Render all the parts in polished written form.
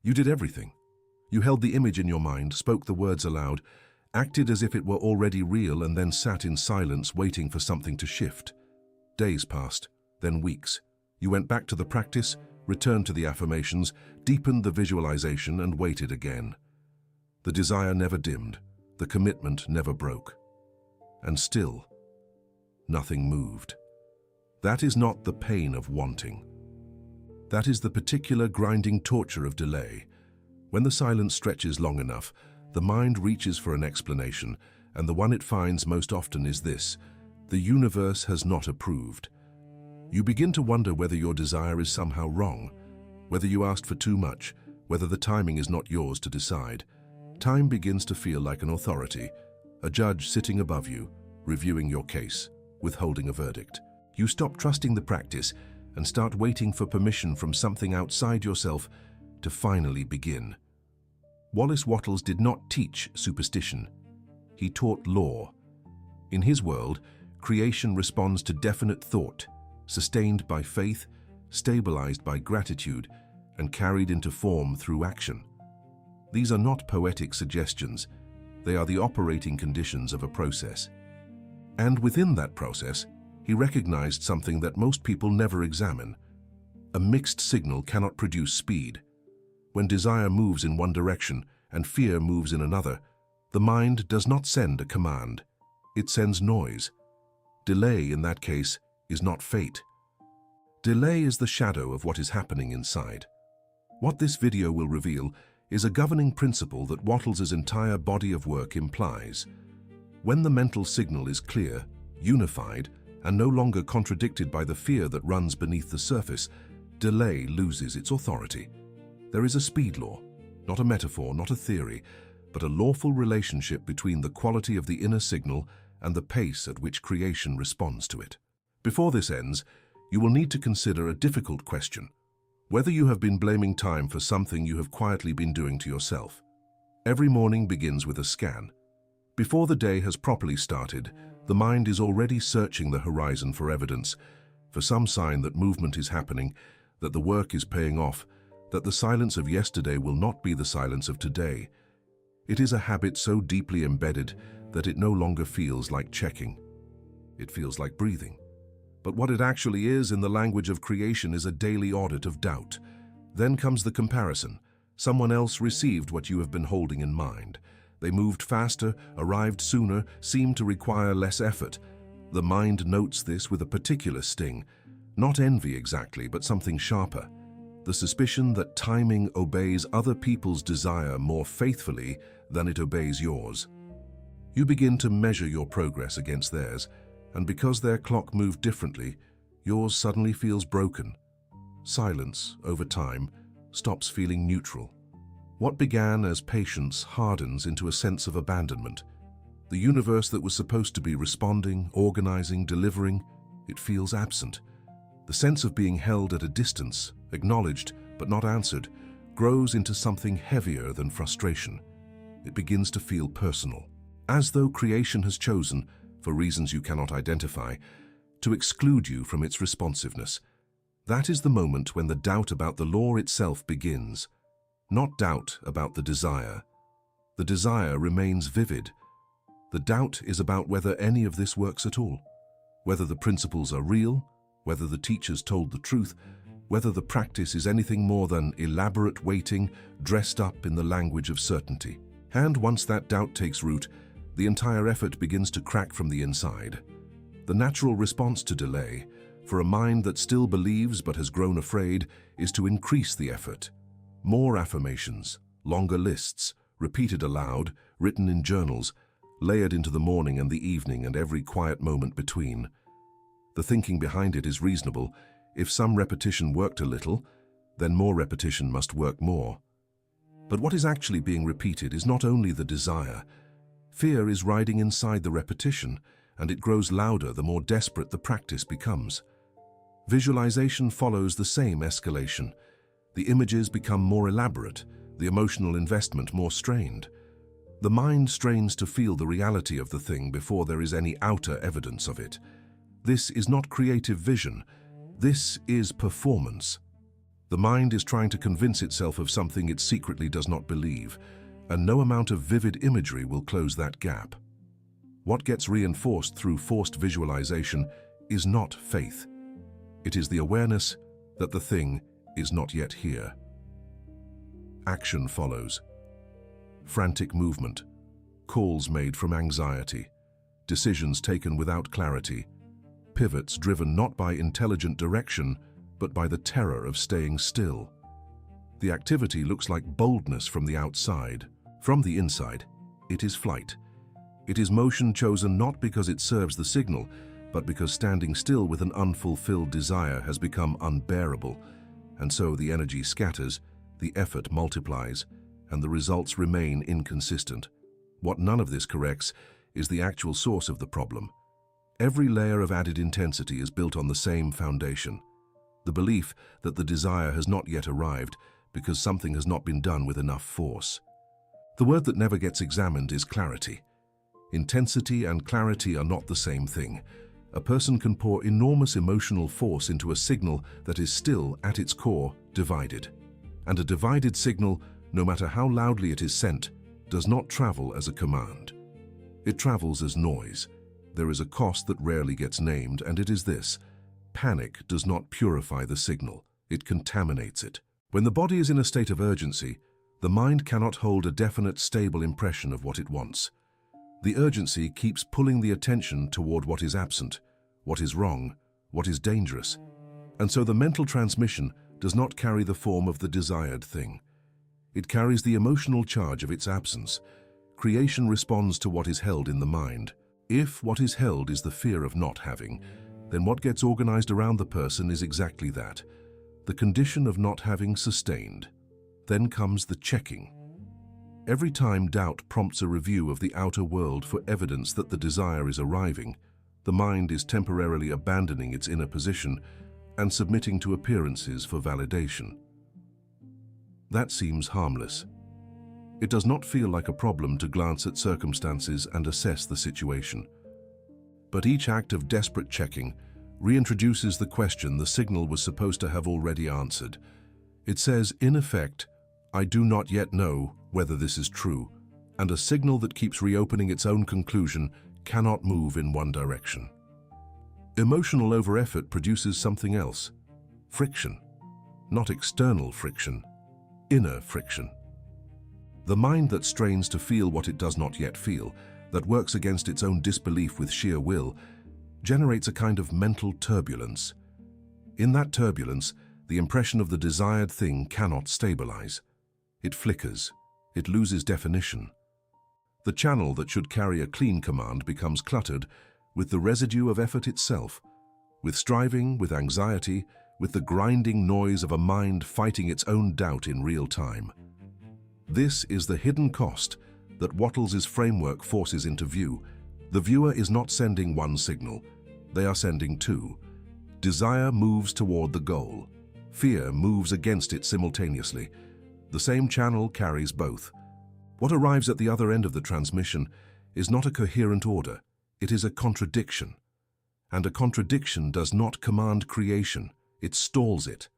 You did everything. You held the image in your mind, spoke the words aloud, acted as if it were already real, and then sat in silence waiting for something to shift. Days passed, then weeks. You went back to the practice, returned to the affirmations, deepened the visualization, and waited again. The desire never dimmed, the commitment never broke. And still, nothing moved. That is not the pain of wanting. That is the particular grinding torture of delay. When the silence stretches long enough, the mind reaches for an explanation, and the one it finds most often is this: the universe has not approved. You begin to wonder whether your desire is somehow wrong, whether you asked for too much, whether the timing is not yours to decide. Time begins to feel like an authority, a judge sitting above you, reviewing your case, withholding a verdict. You stop trusting the practice and start waiting for permission from something outside yourself to finally begin. Wallace Wattles did not teach superstition. He taught law. In his world, creation responds to definite thought, sustained by faith, stabilized by gratitude, and carried into form through action. These are not poetic suggestions. They are the operating conditions of a process. And within that process, he recognized something that most people never examine. A mixed signal cannot produce speed. When desire moves in one direction and fear moves in another, the mind does not send a command. It sends noise. Delay, in that case, is not fate. Delay is the shadow of what is happening inside. What this video will reveal is a governing principle that Wattles' entire body of work implies. When the mental signal is clear, unified, and no longer contradicted by the fear that runs beneath the surface, delay loses its authority. There is a speed law, not a metaphor, not a theory, but a lawful relationship between the quality of the inner signal and the pace at which creation responds to it. Before this ends, you will need to consider a difficult question: whether you have been blaming time for something you have quietly been doing to yourself. Every morning begins with a scan. Before the day has properly started, the mind is already searching the horizon for evidence, for some sign that movement is happening, that the work is paying off, that the silence of yesterday will not be the silence of today. It is a habit so deeply embedded that it no longer feels like checking. It feels like breathing. But what it actually is, in the language of creation, is a daily audit of doubt. Then comes the comparison. Someone else received what you have been holding in mind. They moved faster, arrived sooner, seemed to require less effort. The mind notes this with a particular sting. Not envy exactly, but something sharper. The suspicion that timing obeys other people's desire more faithfully than it obeys yours. You begin to measure your progress against theirs, and because their clock moved differently, yours suddenly feels broken. Silence, over time, stops feeling neutral. What began as patience hardens into a sense of abandonment. The universe that was supposed to be responding, organizing, delivering, it feels absent. The sense of being held at a distance, acknowledged but not answered, grows into something heavier than frustration. It begins to feel personal, as though creation has chosen, for reasons you cannot identify, to exclude you from its responsiveness. That is the moment when the doubt about the law itself begins. Not doubt about the desire. The desire remains vivid. The doubt is about whether any of this works at all, whether the principles are real, whether the teachers told the truth, whether the practice is anything more than elaborate waiting dressed up in the language of certainty. And once that doubt takes root, the entire effort begins to crack from the inside. The natural response to delay, for a mind that still believes but has grown afraid, is to increase the effort. More affirmations, longer lists, repeated aloud, written in journals, layered into the morning and the evening and every quiet moment between. The thinking behind it is reasonable. If some repetition worked a little, then more repetition must work more. But what is actually being repeated is not only the desire. Fear is riding inside the repetition, and it grows louder the more desperate the practice becomes. Visualization follows the same escalation. The images become more elaborate, the emotional investment more strained. The mind strains to feel the reality of the thing before there is any outer evidence of it. This is not creative vision. This is performance. The mind is trying to convince itself of something it secretly does not believe, and no amount of vivid imagery will close that gap. What gets reinforced through forced visualization is not faith. It is the awareness that the thing is not yet here. Action follows. Frantic movement, calls made from anxiety, decisions taken without clarity, pivots driven not by intelligent direction, but by the terror of staying still. The activity looks like boldness from the outside. From the inside, it is flight. It is motion chosen not because it serves the signal, but because standing still with an unfulfilled desire has become unbearable, and so the energy scatters, the effort multiplies, and the results remain inconsistent. What none of this corrects is the actual source of the problem. Every layer of added intensity is built on the same foundation: the belief that the desire has not yet arrived because something has not been done with enough force. The word that never gets examined is clarity. Intensity and clarity are not the same thing. A person can pour enormous emotional force into a signal that is still, at its core, divided. And a divided signal, no matter how loudly it is sent, does not travel as a command. It travels as noise. There is a cost that rarely gets named, and it is this: panic does not purify the signal, it contaminates it. When the body is in a state of urgency, the mind cannot hold a definite, stable impression of what it wants. The urgency keeps pulling the attention toward what is absent, what is wrong, what is dangerous. And so the mental transmission does not carry the form of the desired thing. It carries the emotional charge of its absence. Creation responds to what is held in the mind. If what is held is the fear of not having, then what gets organized around the person is exactly that: the condition of not having sustained. Then comes the checking. Every time doubt prompts a review of the outer world for evidence that the desire is arriving, the mind is temporarily abandoning its inner position and submitting to appearances for validation. That seems harmless. It does not feel like a problem to glance at circumstances and assess the situation. But each act of desperate checking reintroduces the question the signal was supposed to have already answered. It says, in effect, "I do not yet know whether this is true," and a signal that keeps reopening its own conclusion cannot move in one direction. Emotional over-effort produces something else: friction. Not external friction, inner friction. The mind that strains to feel what it does not yet feel, that works against its own disbelief with sheer will, generates a kind of mental turbulence. In that turbulence, the impression of the desired thing cannot stabilize. It flickers. It loses definition. The channel that should carry a clean command becomes cluttered with the residue of effort itself, with striving, with anxiety, with the grinding noise of a mind fighting its own doubt in real time. This is the hidden cost that Wattles' framework forces into view. The viewer is not sending one signal, they are sending two. Desire moves toward the goal. Fear moves against it simultaneously. The same channel carries both. What arrives at the other end of the transmission is not a coherent order, it is a contradiction. And a contradiction does not command creation, it stalls it.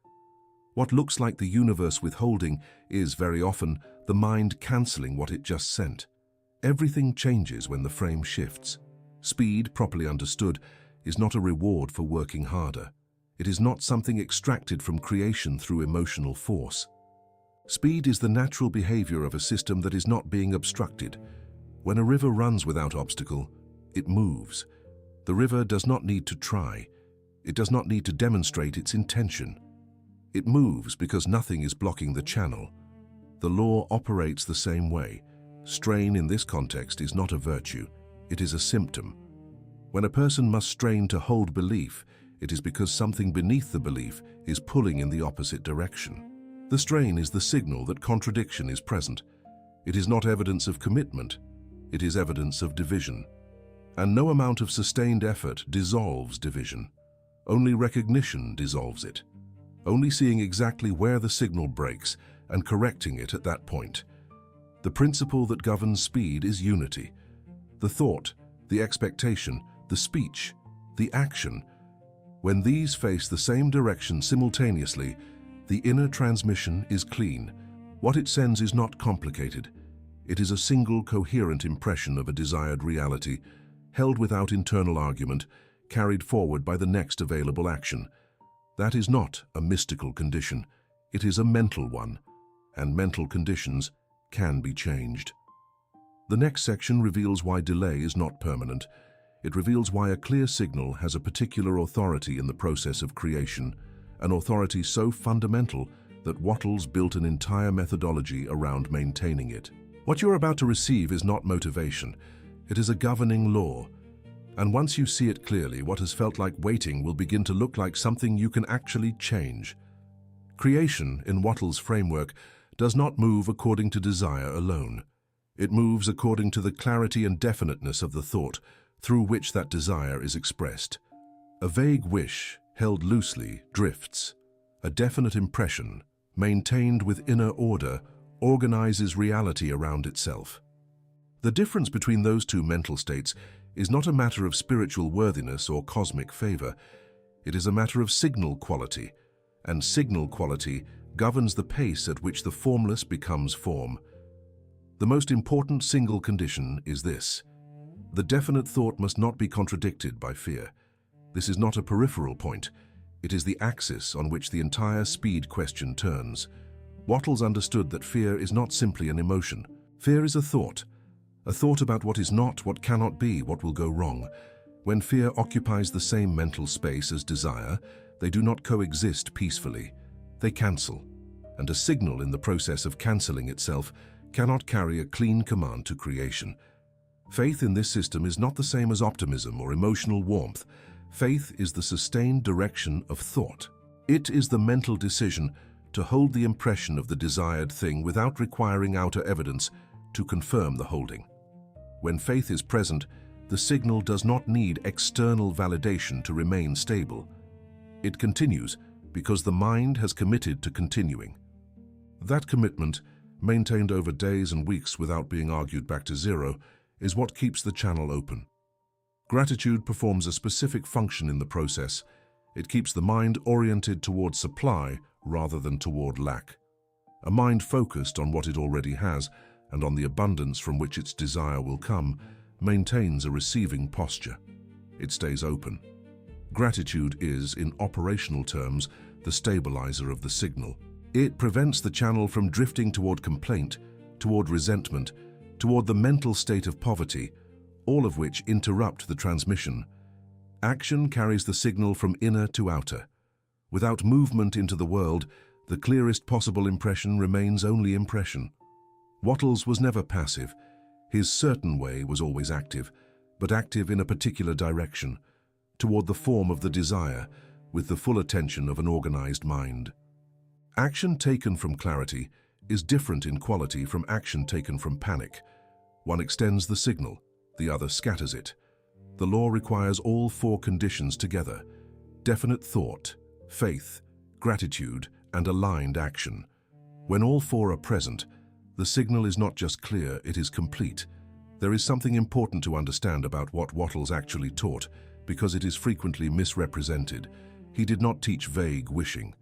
What looks like the universe withholding is, very often, the mind cancelling what it just sent. Everything changes when the frame shifts. Speed, properly understood, is not a reward for working harder. It is not something extracted from creation through emotional force. Speed is the natural behavior of a system that is not being obstructed. When a river runs without obstacle, it moves. The river does not need to try. It does not need to demonstrate its intention. It moves because nothing is blocking the channel. The law operates the same way. Strain in this context is not a virtue, it is a symptom. When a person must strain to hold belief, it is because something beneath the belief is pulling in the opposite direction. The strain is the signal that contradiction is present. It is not evidence of commitment, it is evidence of division. And no amount of sustained effort dissolves division. Only recognition dissolves it. Only seeing exactly where the signal breaks and correcting it at that point. The principle that governs speed is unity. The thought, the expectation, the speech, the action. When these face the same direction simultaneously, The inner transmission is clean. What it sends is not complicated. It is a single coherent impression of a desired reality, held without internal argument, carried forward by the next available action. That is not a mystical condition. It is a mental one, and mental conditions can be changed. The next section reveals why delay is not permanent. It reveals why a clear signal has a particular authority in the process of creation, an authority so fundamental that Wattles built an entire methodology around maintaining it. What you're about to receive is not motivation. It is a governing law. And once you see it clearly, what has felt like waiting will begin to look like something you can actually change. Creation, in Wattles' framework, does not move according to desire alone. It moves according to the clarity and definiteness of the thought through which that desire is expressed. A vague wish, held loosely, drifts. A definite impression, maintained with inner order, organizes reality around itself. The difference between those two mental states is not a matter of spiritual worthiness or cosmic favor. It is a matter of signal quality, and signal quality governs the pace at which the formless becomes form. The most important single condition is this: the definite thought must not be contradicted by fear. This is not a peripheral point. It is the axis on which the entire speed question turns. Wattles understood that fear is not simply an emotion. Fear is a thought about what is not, what cannot be, what will go wrong. When fear occupies the same mental space as desire, they do not coexist peacefully. They cancel, and a signal in the process of cancelling itself cannot carry a clean command to creation. Faith in this system is not the same as optimism or emotional warmth. Faith is the sustained direction of thought. It is the mental decision to hold the impression of the desired thing without requiring outer evidence to confirm the holding. When faith is present, the signal does not need external validation to remain stable. It continues because the mind has committed to continuing. That commitment, maintained over days and weeks without being argued back to zero, is what keeps the channel open. Gratitude performs a specific function in the process. It keeps the mind oriented toward supply rather than toward lack. A mind focused on what it already has and on the abundance from which its desire will come maintains a receiving posture. It stays open. Gratitude is, in operational terms, the stabilizer of the signal. It prevents the channel from drifting toward complaint, toward resentment, toward the mental state of poverty, all of which interrupt the transmission. Action carries the signal from inner to outer. Without movement into the world, the clearest possible impression remains only impression. Wattles was never passive. His certain way was always active, but active in a particular direction, toward the form of the desire, with the full attention of an organized mind. Action taken from clarity is different in quality from action taken from panic. One extends the signal, the other scatters it. The law requires all four conditions together: definite thought, faith, gratitude, and aligned action. When all four are present, the signal is not just clear, it is complete. There is something important to understand about what Wattles actually taught, because it is frequently misrepresented. He did not teach vague wishing.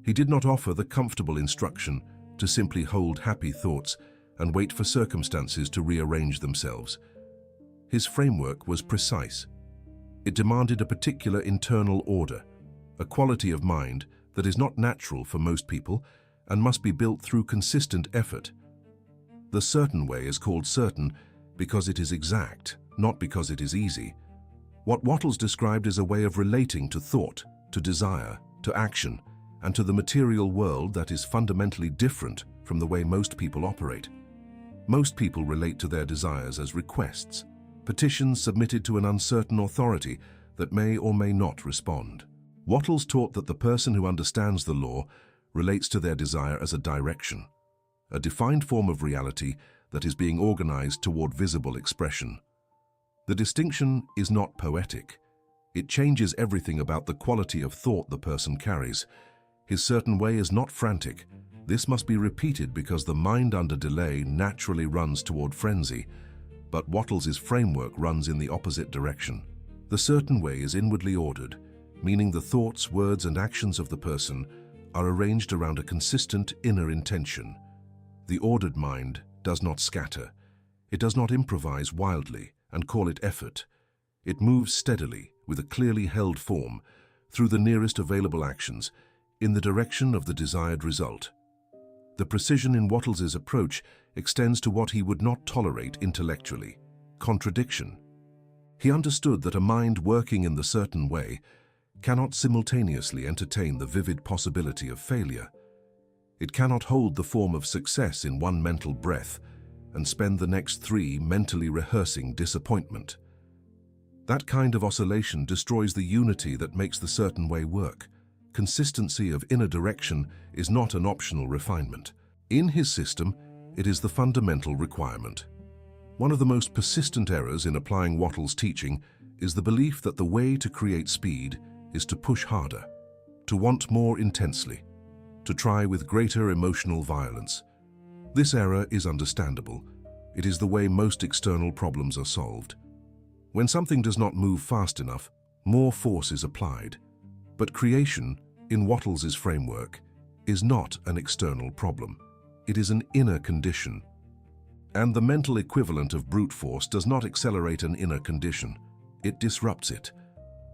He did not offer the comfortable instruction to simply hold happy thoughts and wait for circumstances to rearrange themselves. His framework was precise. It demanded a particular internal order, a quality of mind that is not natural for most people and must be built through consistent effort. The certain way is called certain because it is exact, not because it is easy. What Wattles described is a way of relating to thought, to desire, to action, and to the material world that is fundamentally different from the way most people operate. Most people relate to their desires as requests, petitions submitted to an uncertain authority that may or may not respond. Wattles taught that the person who understands the law relates to their desire as a direction, a defined form of reality that is being organized toward visible expression. The distinction is not poetic. It changes everything about the quality of thought the person carries. His certain way is not frantic. This must be repeated because the mind under delay naturally runs toward frenzy, but Wattles' framework runs in the opposite direction. The certain way is inwardly ordered, meaning the thoughts, words, and actions of the person are arranged around a consistent inner intention. The ordered mind does not scatter. It does not improvise wildly and call it effort. It moves steadily, with a clearly held form, through the nearest available actions, in the direction of the desired result. The precision in Wattles's approach extends to what he would not tolerate intellectually: contradiction. He understood that a mind working in the certain way cannot simultaneously entertain the vivid possibility of failure. It cannot hold the form of success in one mental breath and spend the next 3 mentally rehearsing disappointment. That kind of oscillation destroys the unity that makes the certain way work. Consistency of inner direction is not an optional refinement. In his system, it is the fundamental requirement. One of the most persistent errors in applying Wattles' teaching is the belief that the way to create speed is to push harder, to want more intensely, to try with greater emotional violence. This error is understandable. It is the way most external problems are solved. When something does not move fast enough, more force is applied. But creation, in Wattles's framework, is not an external problem. It is an inner condition. And the mental equivalent of brute force does not accelerate an inner condition. It disrupts it.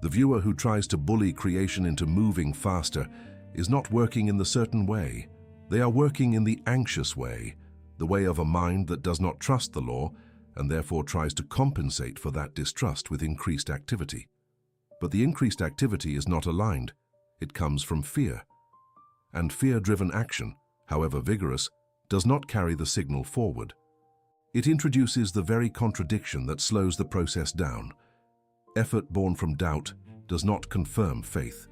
The viewer who tries to bully creation into moving faster is not working in the certain way. They are working in the anxious way, the way of a mind that does not trust the law and therefore tries to compensate for that distrust with increased activity. But the increased activity is not aligned. It comes from fear. And fear-driven action, however vigorous, does not carry the signal forward. It introduces the very contradiction that slows the process down. Effort born from doubt does not confirm faith.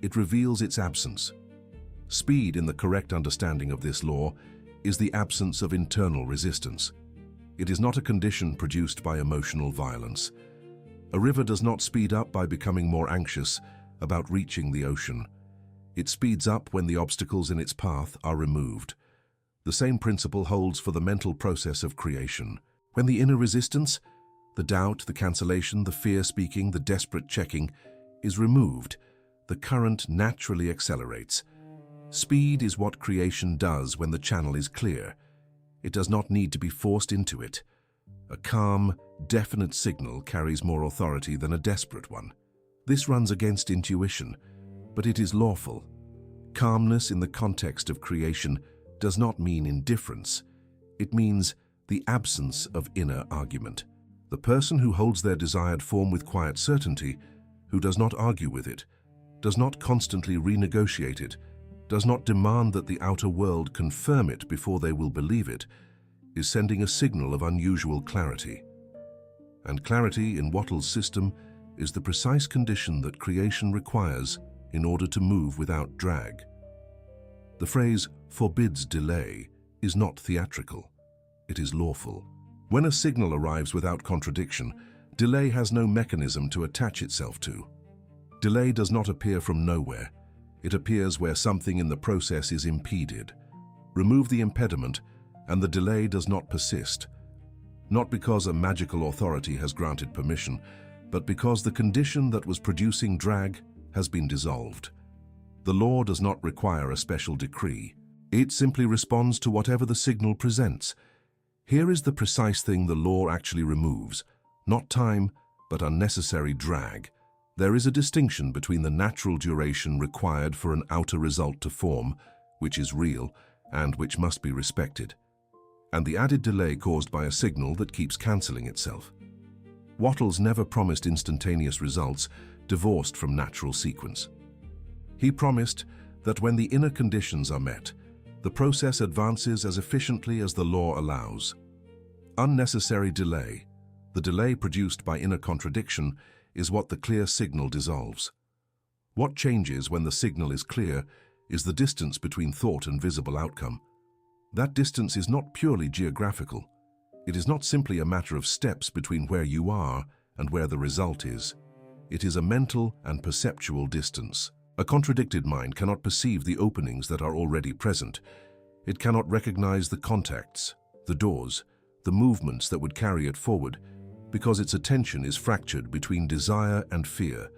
It reveals its absence. Speed, in the correct understanding of this law, is the absence of internal resistance. It is not a condition produced by emotional violence. A river does not speed up by becoming more anxious about reaching the ocean. It speeds up when the obstacles in its path are removed. The same principle holds for the mental process of creation. When the inner resistance, the doubt, the cancellation, the fear-speaking, the desperate checking, is removed, the current naturally accelerates. Speed is what creation does when the channel is clear. It does not need to be forced into it. A calm, definite signal carries more authority than a desperate one. This runs against intuition, but it is lawful. Calmness in the context of creation does not mean indifference. It means the absence of inner argument. The person who holds their desired form with quiet certainty, who does not argue with it, does not constantly renegotiate it, does not demand that the outer world confirm it before they will believe it, is sending a signal of unusual clarity. And clarity in Wattles' system is the precise condition that creation requires in order to move without drag. The phrase forbids delay is not theatrical. It is lawful. When a signal arrives without contradiction, delay has no mechanism to attach itself to. Delay does not appear from nowhere. It appears where something in the process is impeded. Remove the impediment, and the delay does not persist. Not because a magical authority has granted permission, but because the condition that was producing drag has been dissolved. The law does not require a special decree. It simply responds to whatever the signal presents. Here is the precise thing the law actually removes: not time, but unnecessary drag. There is a distinction between the natural duration required for an outer result to form, which is real and which must be respected, and the added delay caused by a signal that keeps cancelling itself. Wattles never promised instantaneous results divorced from natural sequence. He promised that when the inner conditions are met, the process advances as efficiently as the law allows. Unnecessary delay, the delay produced by inner contradiction, is what the clear signal dissolves. What changes when the signal is clear is the distance between thought and visible outcome. That distance is not purely geographical. It is not simply a matter of steps between where you are and where the result is. It is a mental and perceptual distance. A contradicted mind cannot perceive the openings that are already present. It cannot recognize the contacts, the doors, the movements that would carry it forward, because its attention is fractured between desire and fear.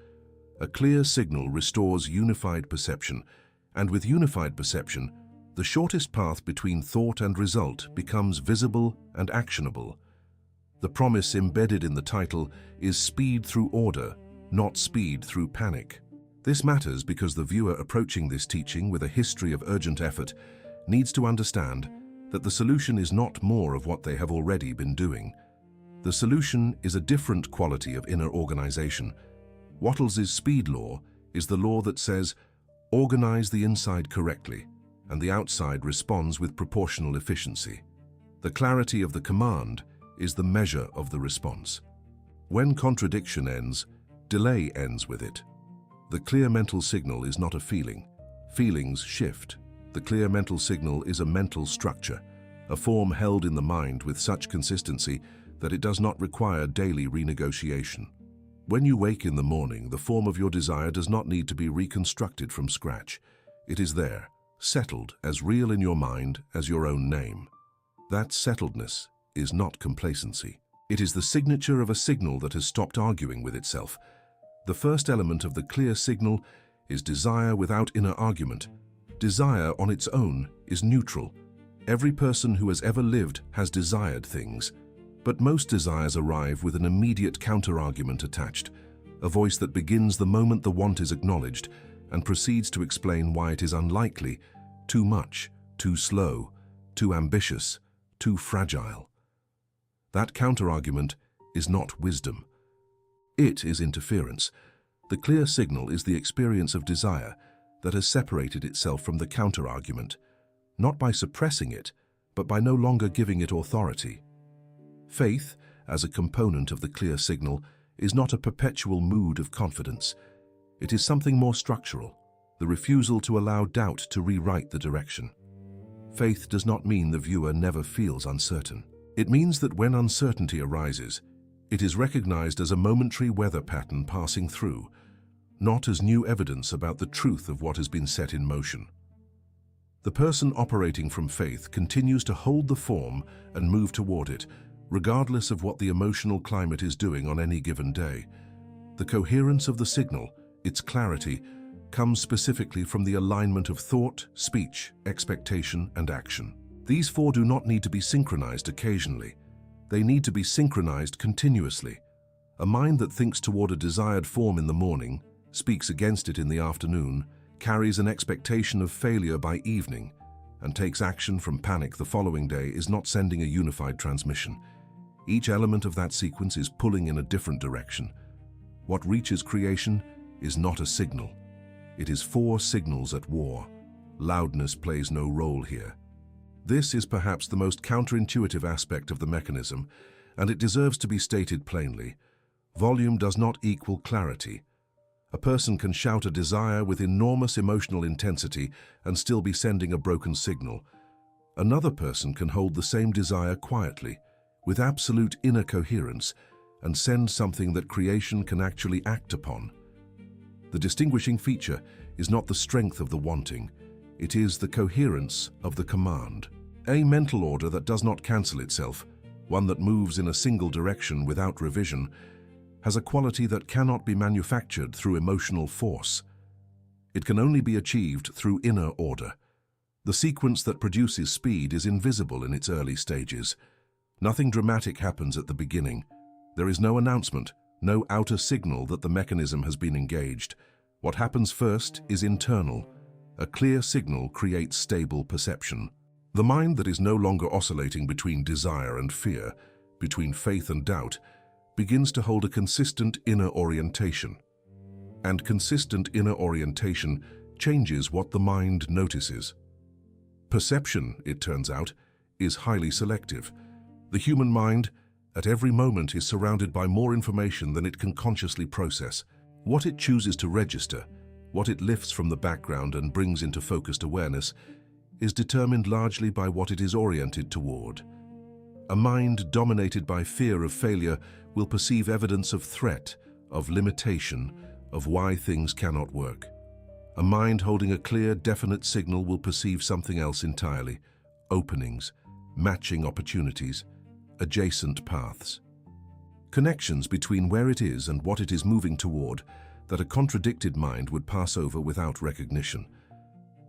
A clear signal restores unified perception, And with unified perception, the shortest path between thought and result becomes visible and actionable. The promise embedded in the title is speed through order, not speed through panic. This matters because the viewer approaching this teaching with a history of urgent effort needs to understand that the solution is not more of what they have already been doing. The solution is a different quality of inner organization. Wattles's speed law is the law that says, organize the inside correctly, and the outside responds with proportional efficiency. The clarity of the command is the measure of the response. When contradiction ends, delay ends with it. The clear mental signal is not a feeling. Feelings shift. The clear mental signal is a mental structure, a form held in the mind with such consistency that it does not require daily renegotiation. When you wake in the morning, the form of your desire does not need to be reconstructed from scratch. It is there, settled, as real in your mind as your own name. That settledness is not complacency. It is the signature of a signal that has stopped arguing with itself. The first element of the clear signal is desire without inner argument. Desire on its own is neutral. Every person who has ever lived has desired things. But most desires arrive with an immediate counter-argument attached, a voice that begins the moment the want is acknowledged and proceeds to explain why it is unlikely, too much, too slow, too ambitious, too fragile. That counter-argument is not wisdom. It is interference. The clear signal is the experience of desire that has separated itself from the counter-argument, not by suppressing it, but by no longer giving it authority. Faith, as a component of the clear signal, is not a perpetual mood of confidence. It is something more structural, the refusal to allow doubt to rewrite the direction. Faith does not mean the viewer never feels uncertain. It means that when uncertainty arises, it is recognized as a momentary weather pattern passing through, not as new evidence about the truth of what has been set in motion. The person operating from faith continues to hold the form and move toward it, regardless of what the emotional climate is doing on any given day. The coherence of the signal, its clarity, comes specifically from the alignment of thought, speech, expectation, and action. These four do not need to be synchronized occasionally. They need to be synchronized continuously. A mind that thinks toward a desired form in the morning, speaks against it in the afternoon, carries an expectation of failure by evening, and takes action from panic the following day is not sending a unified transmission. Each element of that sequence is pulling in a different direction. What reaches creation is not a signal. It is four signals at war. Loudness plays no role here. This is perhaps the most counterintuitive aspect of the mechanism, and it deserves to be stated plainly. Volume does not equal clarity. A person can shout a desire with enormous emotional intensity and still be sending a broken signal. Another person can hold the same desire quietly, with absolute inner coherence, and send something that creation can actually act upon. The distinguishing feature is not the strength of the wanting, it is the coherence of the command. A mental order that does not cancel itself, one that moves in a single direction without revision, has a quality that cannot be manufactured through emotional force. It can only be achieved through inner order. The sequence that produces speed is invisible in its early stages. Nothing dramatic happens at the beginning. There is no announcement, no outer signal that the mechanism has been engaged. What happens first is internal. A clear signal creates stable perception. The mind that is no longer oscillating between desire and fear, between faith and doubt, begins to hold a consistent inner orientation. And consistent inner orientation changes what the mind notices. Perception, it turns out, is highly selective. The human mind, at every moment, is surrounded by more information than it can consciously process. What it chooses to register, what it lifts from the background and brings into focused awareness, is determined largely by what it is oriented toward. A mind dominated by fear of failure will perceive evidence of threat, of limitation, of why things cannot work. A mind holding a clear, definite signal will perceive something else entirely: openings, matching opportunities, adjacent paths. Connections between where it is and what it is moving toward that a contradicted mind would pass over without recognition.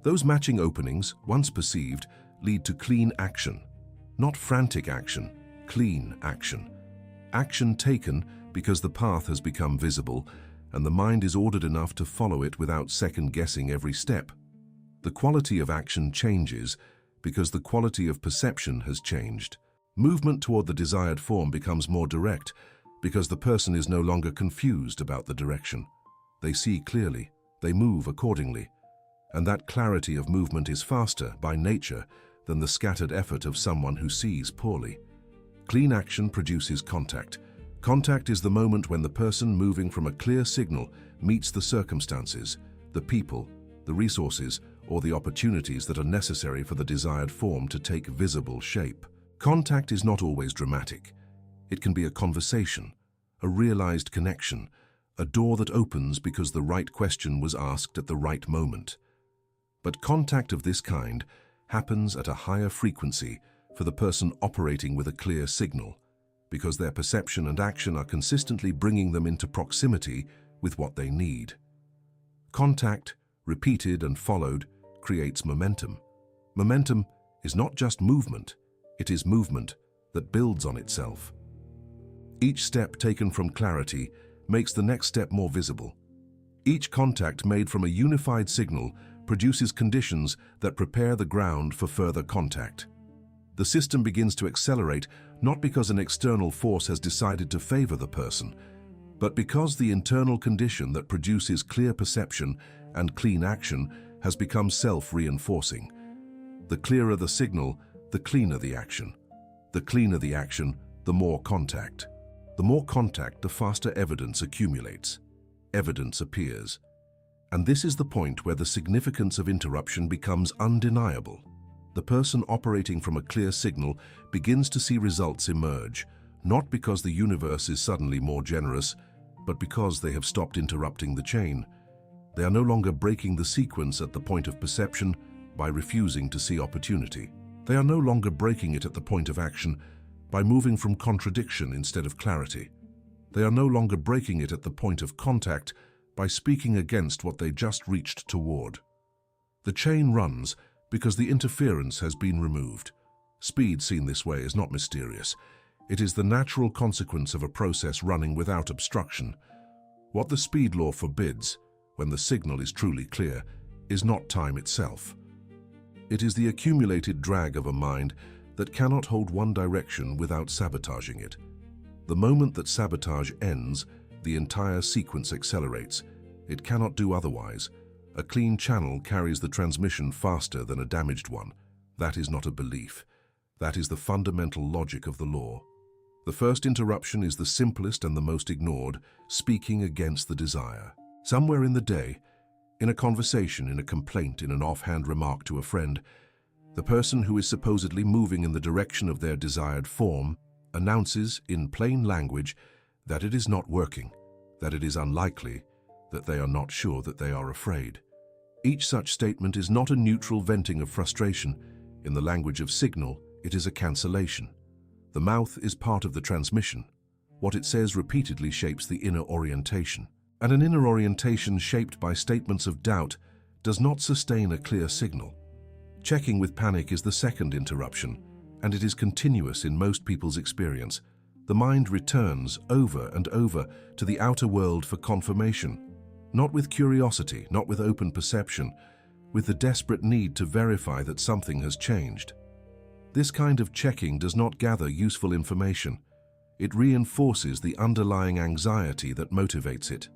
Those matching openings, once perceived, lead to clean action. Not frantic action, clean action. Action taken because the path has become visible and the mind is ordered enough to follow it without second-guessing every step. The quality of action changes because the quality of perception has changed. Movement toward the desired form becomes more direct because the person is no longer confused about the direction. They see clearly, they move accordingly, and that clarity of movement is faster by nature than the scattered effort of someone who sees poorly. Clean action produces contact. Contact is the moment when the person moving from a clear signal meets the circumstances, the people, the resources, or the opportunities that are necessary for the desired form to take visible shape. Contact is not always dramatic. It can be a conversation, a realized connection, a door that opens because the right question was asked at the right moment. But contact of this kind happens at a higher frequency for the person operating with a clear signal, because their perception and action are consistently bringing them into proximity with what they need. Contact, repeated and followed, creates momentum. Momentum is not just movement, it is movement that builds on itself. Each step taken from clarity makes the next step more visible. Each contact made from a unified signal produces conditions that prepare the ground for further contact. The system begins to accelerate not because an external force has decided to favor the person, but because the internal condition that produces clear perception and clean action has become self-reinforcing. The clearer the signal, the cleaner the action. The cleaner the action, the more contact. The more contact, the faster evidence accumulates. Evidence appears. And this is the point where the significance of interruption becomes undeniable. The person operating from a clear signal begins to see results emerge, not because the universe is suddenly more generous, but because they have stopped interrupting the chain. They are no longer breaking the sequence at the point of perception by refusing to see opportunity. They are no longer breaking it at the point of action by moving from contradiction instead of clarity. They are no longer breaking it at the point of contact by speaking against what they just reached toward. The chain runs because the interference has been removed. Speed seen this way is not mysterious. It is the natural consequence of a process running without obstruction. What the speed law forbids, when the signal is truly clear, is not time itself. It is the accumulated drag of a mind that cannot hold one direction without sabotaging it. The moment that sabotage ends, the entire sequence accelerates. It cannot do otherwise. A clean channel carries the transmission faster than a damaged one. That is not a belief. That is the fundamental logic of the law. The first interruption is the simplest and the most ignored, speaking against the desire. Somewhere in the day, in a conversation, in a complaint, in an offhand remark to a friend, the person who is supposedly moving in the direction of their desired form announces in plain language that it is not working, that it is unlikely, that they are not sure, that they are afraid. Each such statement is not a neutral venting of frustration. In the language of signal, it is a cancellation. The mouth is part of the transmission. What it says repeatedly shapes the inner orientation. And an inner orientation shaped by statements of doubt does not sustain a clear signal. Checking with panic is the second interruption, and it is continuous in most people's experience. The mind returns over and over to the outer world for confirmation, not with curiosity, not with open perception, with the desperate need to verify that something has changed. This kind of checking does not gather useful information. It reinforces the underlying anxiety that motivates it.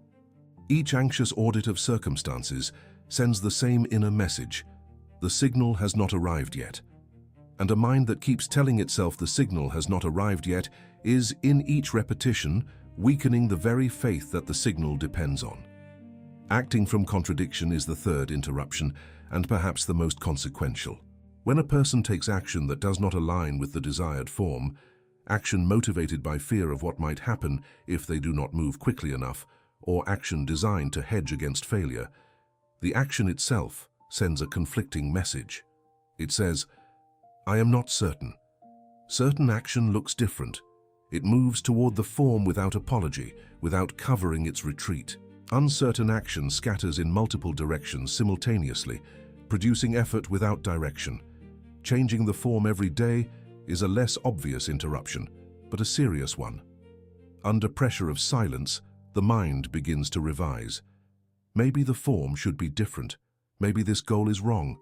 Each anxious audit of circumstances sends the same inner message: the signal has not arrived yet. And a mind that keeps telling itself the signal has not arrived yet is, in each repetition, weakening the very faith that the signal depends on. Acting from contradiction is the third interruption, and perhaps the most consequential. When a person takes action that does not align with the desired form, action motivated by fear of what might happen if they do not move quickly enough, or action designed to hedge against failure, the action itself sends a conflicting message. It says, "I am not certain." Certain action looks different. It moves toward the form without apology, without covering its retreat. Uncertain action scatters in multiple directions simultaneously, producing effort without direction. Changing the form every day is a less obvious interruption, but a serious one. Under pressure of silence, the mind begins to revise. Maybe the form should be different. Maybe this goal is wrong.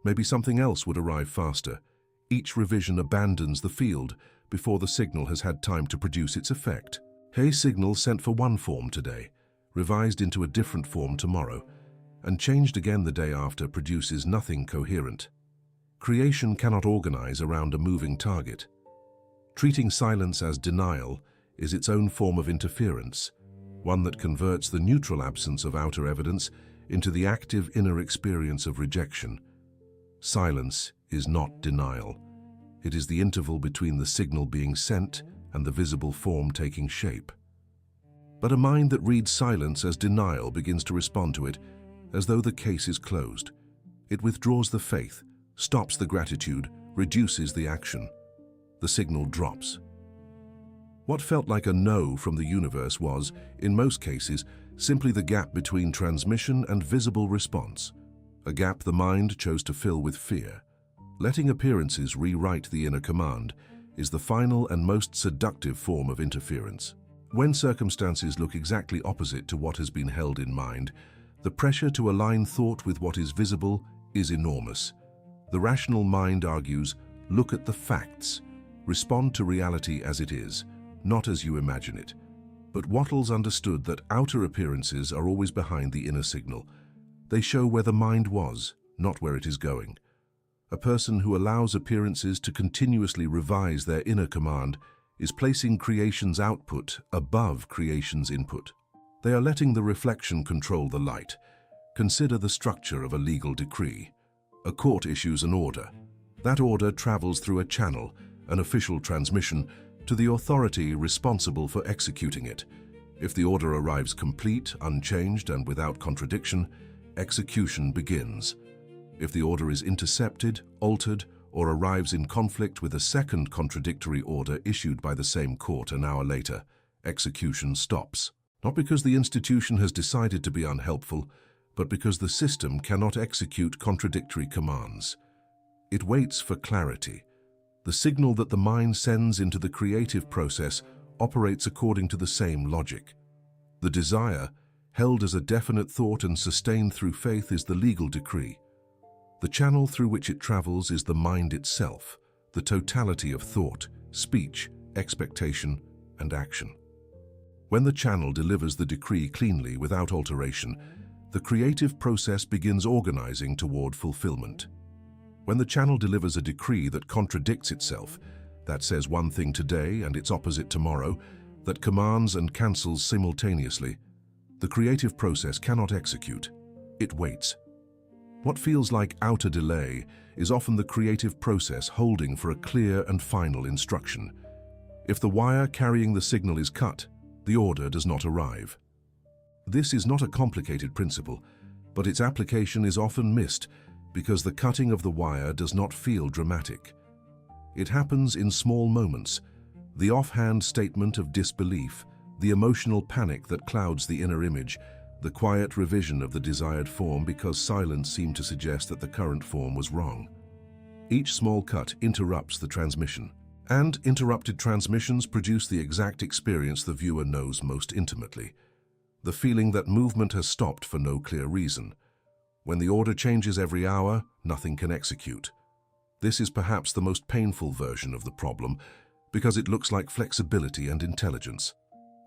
Maybe something else would arrive faster. Each revision abandons the field before the signal has had time to produce its effect. A signal sent for one form today, revised into a different form tomorrow, and changed again the day after produces nothing coherent. Creation cannot organize around a moving target. Treating silence as denial is its own form of interference, one that converts the neutral absence of outer evidence into the active inner experience of rejection. Silence is not denial. It is the interval between the signal being sent and the visible form taking shape. But a mind that reads silence as denial begins to respond to it as though the case is closed. It withdraws the faith, stops the gratitude, reduces the action. The signal drops. What felt like a no from the universe was, in most cases, simply the gap between transmission and visible response, a gap the mind chose to fill with fear. Letting appearances rewrite the inner command is the final and most seductive form of interference. When circumstances look exactly opposite to what has been held in mind, the pressure to align thought with what is visible is enormous. The rational mind argues, look at the facts, respond to reality as it is, not as you imagine it. But Wattles understood that outer appearances are always behind the inner signal. They show where the mind was, not where it is going. A person who allows appearances to continuously revise their inner command is placing creation's output above creation's input. They are letting the reflection control the light. Consider the structure of a legal decree. A court issues an order. That order travels through a channel, an official transmission, to the authority responsible for executing it. If the order arrives complete, unchanged, and without contradiction, execution begins. If the order is intercepted, altered, or arrives in conflict with a second contradictory order issued by the same court an hour later, execution stops. Not because the institution has decided to be unhelpful, but because the system cannot execute contradictory commands. It waits for clarity. The signal that the mind sends into the creative process operates according to the same logic. The desire, held as a definite thought and sustained through faith, is the legal decree. The channel through which it travels is the mind itself, the totality of thought, speech, expectation, and action. When the channel delivers the decree cleanly without alteration, the creative process begins organizing toward fulfillment. When the channel delivers a decree that contradicts itself, that says one thing today and its opposite tomorrow, that commands and cancels simultaneously, the creative process cannot execute. It waits. What feels like outer delay is often the creative process holding for a clear and final instruction. If the wire carrying the signal is cut, the order does not arrive. This is not a complicated principle, but its application is often missed because the cutting of the wire does not feel dramatic. It happens in small moments, the offhand statement of disbelief, the emotional panic that clouds the inner image, the quiet revision of the desired form because silence seemed to suggest that the current form was wrong. Each small cut interrupts the transmission, and interrupted transmissions produce the exact experience the viewer knows most intimately, the feeling that movement has stopped for no clear reason. When the order changes every hour, nothing can execute. This is perhaps the most painful version of the problem because it looks like flexibility and intelligence.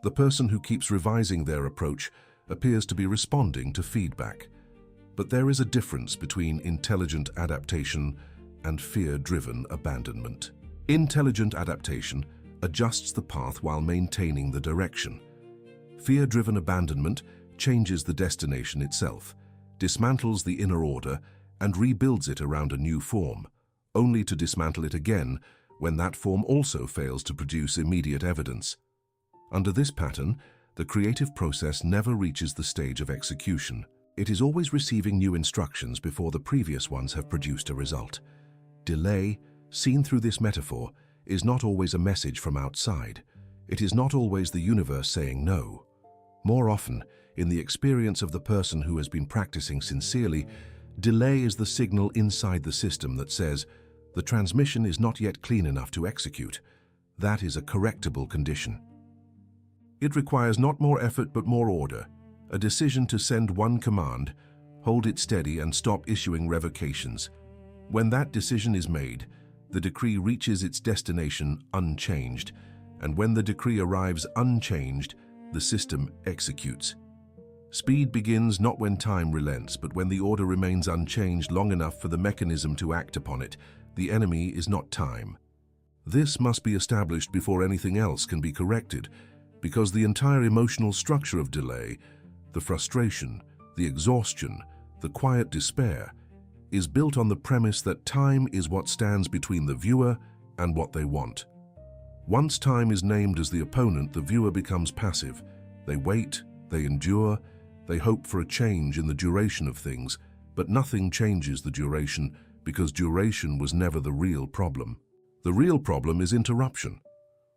The person who keeps revising their approach appears to be responding to feedback. But there is a difference between intelligent adaptation and fear-driven abandonment. Intelligent adaptation adjusts the path while maintaining the direction. Fear-driven abandonment changes the destination itself, dismantles the inner order, and rebuilds it around a new form, only to dismantle it again when that form also fails to produce immediate evidence. Under this pattern, the creative process never reaches the stage of execution. It is always receiving new instructions before the previous ones have produced a result. Delay, seen through this metaphor, is not always a message from outside. It is not always the universe saying no. More often, in the experience of the person who has been practicing sincerely, Delay is the signal inside the system that says, the transmission is not yet clean enough to execute. That is a correctable condition. It requires not more effort but more order, a decision to send one command, hold it steady and stop issuing revocations. When that decision is made, the decree reaches its destination unchanged, and when the decree arrives unchanged, the system executes. Speed begins not when time relents, but when the order remains unchanged long enough for the mechanism to act upon it. The enemy is not time. This must be established before anything else can be corrected, because the entire emotional structure of delay, the frustration, the exhaustion, the quiet despair, is built on the premise that time is what stands between the viewer and what they want. Once time is named as the opponent, the viewer becomes passive. They wait, they endure, they hope for a change in the duration of things, but nothing changes the duration because duration was never the real problem. The real problem is interruption.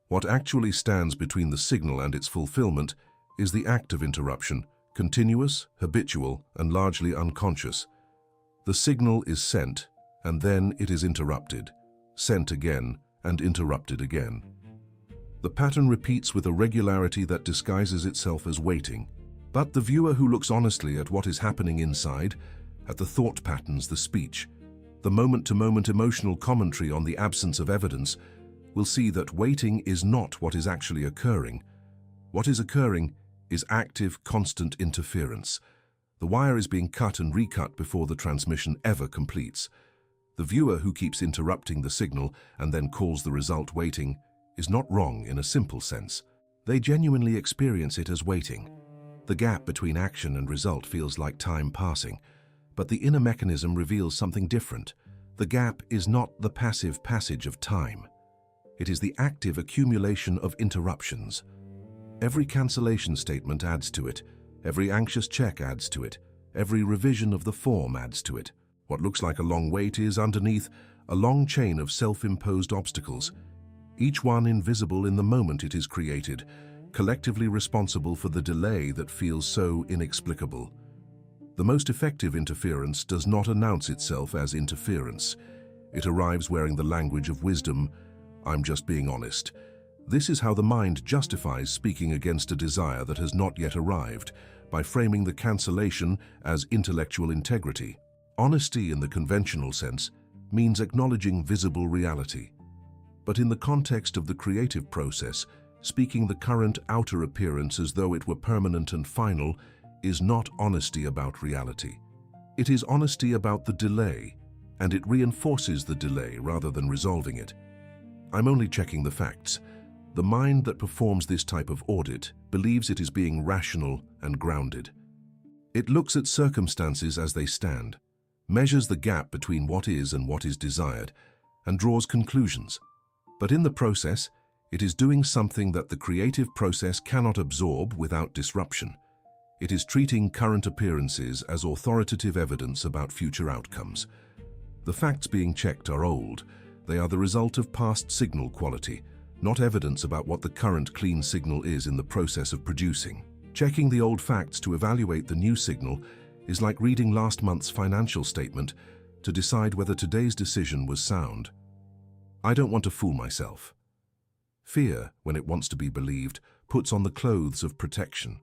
What actually stands between the signal and its fulfillment is the act of interruption, continuous, habitual, and largely unconscious. The signal is sent, and then it is interrupted, sent again, and interrupted again. The pattern repeats with a regularity that disguises itself as waiting. But the viewer who looks honestly at what is happening inside, at the thought patterns, the speech, the moment-to-moment emotional commentary on the absence of evidence, will see that waiting is not what is actually occurring. What is occurring is active, constant interference. The wire is being cut and recut before the transmission ever completes. The viewer who keeps interrupting the signal and then calls the result waiting is not wrong in a simple sense. They genuinely experience it as waiting. The gap between action and result feels like time passing, but the inner mechanism reveals something different. The gap is not the passive passage of time. It is the active accumulation of interruptions. Every cancellation statement adds to it. Every anxious check adds to it. Every revision of the form adds to it. What looks like a long wait is, underneath, a long chain of self-imposed obstacles, each one invisible in the moment it is created, collectively responsible for the delay that feels so inexplicable. The most effective interference does not announce itself as interference. It arrives wearing the language of wisdom. I'm just being honest. This is how the mind justifies speaking against a desire that has not yet arrived, by framing the cancellation as intellectual integrity. Honesty in the conventional sense means acknowledging visible reality. But in the context of the creative process, speaking the current outer appearance as though it were permanent and final is not honesty about reality. It is honesty about the delay, and it reinforces the delay rather than resolving it. I'm only checking the facts. The mind that performs this type of audit believes it is being rational and grounded. It looks at circumstances as they stand, measures the gap between what is and what is desired, and draws conclusions. But in the process, it is doing something that the creative process cannot absorb without disruption. It is treating current appearances as authoritative evidence about future outcomes. The facts being checked are old. They are the result of past signal quality, not evidence about what the current clean signal is in the process of producing. Checking the old facts to evaluate the new signal is like reading last month's financial statement to decide whether today's decision was sound. I don't want to fool myself. Fear, when it wants to be believed, puts on the clothes of protection.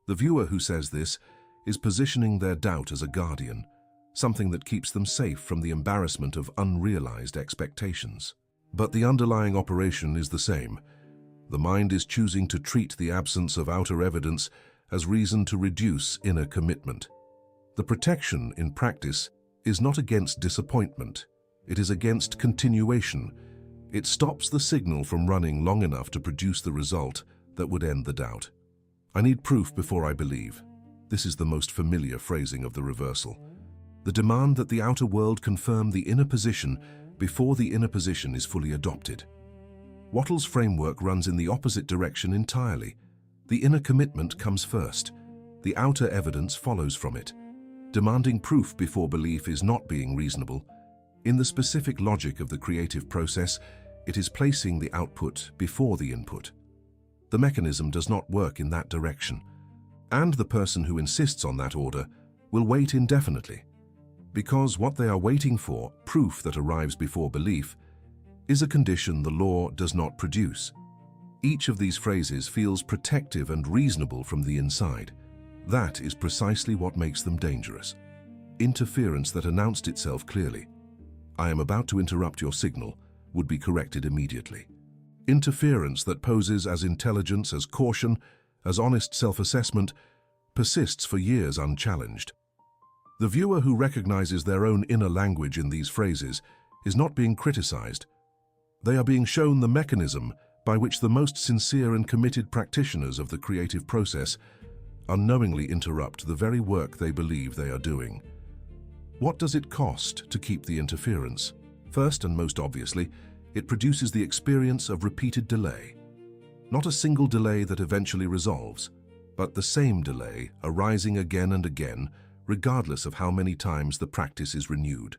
The viewer who says this is positioning their doubt as a guardian, something that keeps them safe from the embarrassment of unrealized expectations. But the underlying operation is the same. The mind is choosing to treat the absence of outer evidence as reason to reduce inner commitment. The protection, in practice, is not against disappointment. It is against continuation. It stops the signal from running long enough to produce the result that would end the doubt. I need proof before I believe. This is the most familiar phrasing of the reversal. The demand that the outer world confirm the inner position before the inner position is fully adopted. Wattles' framework runs in the opposite direction entirely. The inner commitment comes first. The outer evidence follows from it. Demanding proof before belief is not being reasonable. In the specific logic of the creative process, it is placing the output before the input. The mechanism does not work in that direction, and the person who insists on that order will wait indefinitely. Because what they are waiting for, proof that arrives before belief, is a condition the law does not produce. Each of these phrases feels protective and reasonable from the inside. That is precisely what makes them dangerous. Interference that announced itself clearly. "I am about to interrupt your signal," would be corrected immediately. Interference that poses as intelligence, as caution, as honest self-assessment, persists for years unchallenged. The viewer who recognizes their own inner language in these phrases is not being criticized. They are being shown the mechanism by which the most sincere and committed practitioners of the creative process unknowingly interrupt the very work they believe they are doing. What does it cost to keep the interference? First and most obviously, it produces the experience of repeated delay. Not a single delay that eventually resolves, but the same delay arising again and again, regardless of how many times the practice is renewed.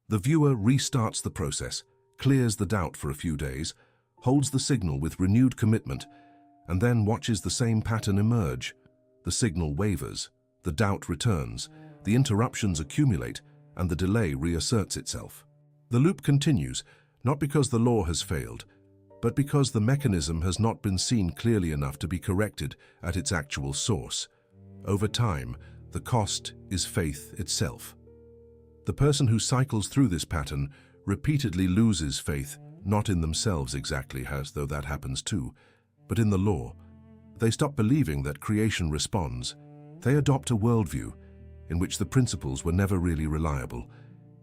The viewer restarts the process, clears the doubt for a few days, holds the signal with renewed commitment, and then watches the same pattern emerge. The signal wavers, the doubt returns, the interruptions accumulate, and the delay reasserts itself. The loop continues, not because the law has failed, but because the mechanism has not been seen clearly enough to be corrected at its actual source. Over time, the cost is faith itself. The person who cycles through this pattern repeatedly loses faith, not in themselves exactly, as though that happens too, but in the law. They stop believing that creation responds. They adopt a worldview in which the principles were never really reliable,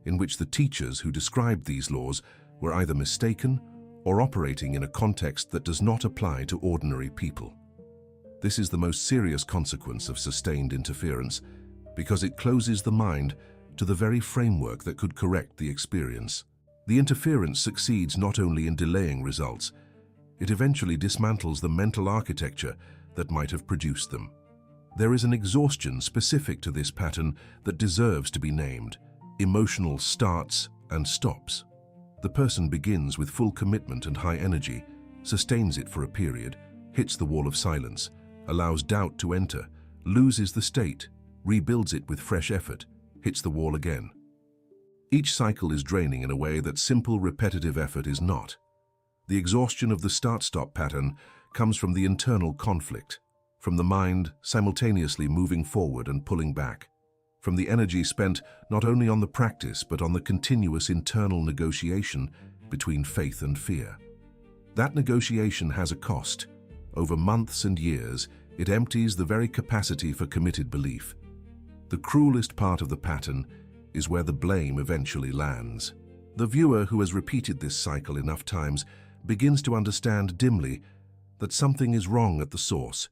in which the teachers who described these laws were either mistaken or operating in a context that does not apply to ordinary people. This is the most serious consequence of sustained interference, because it closes the mind to the very framework that could correct the experience. The interference succeeds not only in delaying results, it eventually dismantles the mental architecture that might have produced them. There is an exhaustion specific to this pattern that deserves to be named: emotional starts and stops. The person begins with full commitment and high energy, sustains it for a period, hits the wall of silence, allows doubt to enter, loses the state, rebuilds it with fresh effort, hits the wall again. Each cycle is draining in a way that simple repetitive effort is not. The exhaustion of the start-stop pattern comes from the internal conflict, from the mind simultaneously moving forward and pulling back, from the energy spent not only on the practice but on the continuous internal negotiation between faith and fear. That negotiation has a cost. Over months and years, it empties the very capacity for committed belief. The cruelest part of the pattern is where the blame eventually lands. The viewer who has repeated this cycle enough times begins to understand dimly that something is wrong at the source,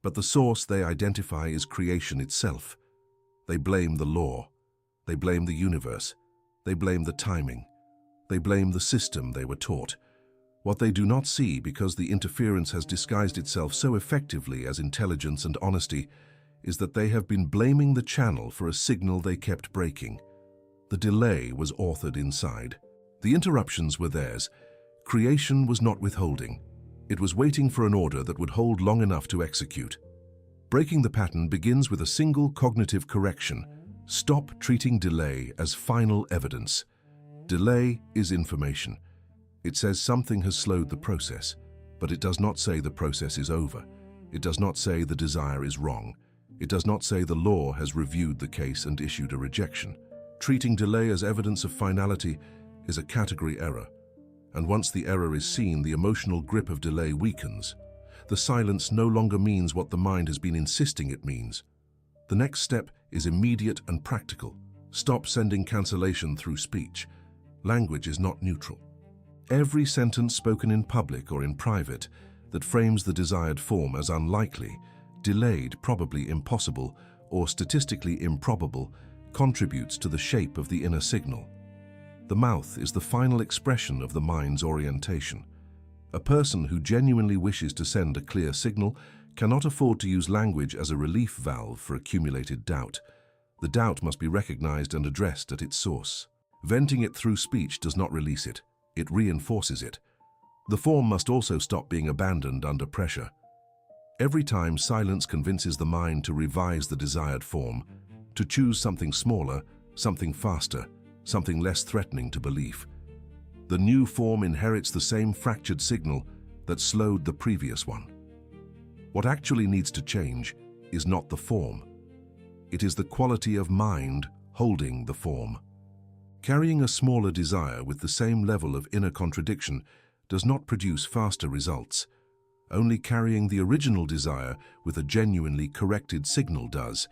but the source they identify is creation itself. They blame the law, they blame the universe, they blame the timing, they blame the system they were taught. What they do not see, because the interference has disguised itself so effectively as intelligence and honesty, is that they have been blaming the channel for a signal they kept breaking. The delay was authored inside. The interruptions were theirs. Creation was not withholding. It was waiting for an order that would hold long enough to execute. Breaking the pattern begins with a single cognitive correction. Stop treating delay as final evidence. Delay is information. It says something has slowed the process, but it does not say the process is over. It does not say the desire is wrong. It does not say the law has reviewed the case and issued a rejection. Treating delay as evidence of finality is a category error, and once the error is seen, the emotional grip of delay weakens. The silence no longer means what the mind has been insisting it means. The next step is immediate and practical. Stop sending cancellation through speech. Language is not neutral. Every sentence spoken in public or in private that frames the desired form as unlikely, delayed, probably impossible, or statistically improbable contributes to the shape of the inner signal. The mouth is the final expression of the mind's orientation. A person who genuinely wishes to send a clear signal cannot afford to use language as a relief valve for accumulated doubt. The doubt must be recognized and addressed at its source. Venting it through speech does not release it. It reinforces it. The form must also stop being abandoned under pressure. Every time silence convinces the mind to revise the desired form, to choose something smaller, something faster, something less threatening to belief. The new form inherits the same fractured signal that slowed the previous one. What actually needs to change is not the form. It is the quality of mind holding the form. Carrying a smaller desire with the same level of inner contradiction does not produce faster results. Only carrying the original desire with a genuinely corrected signal does.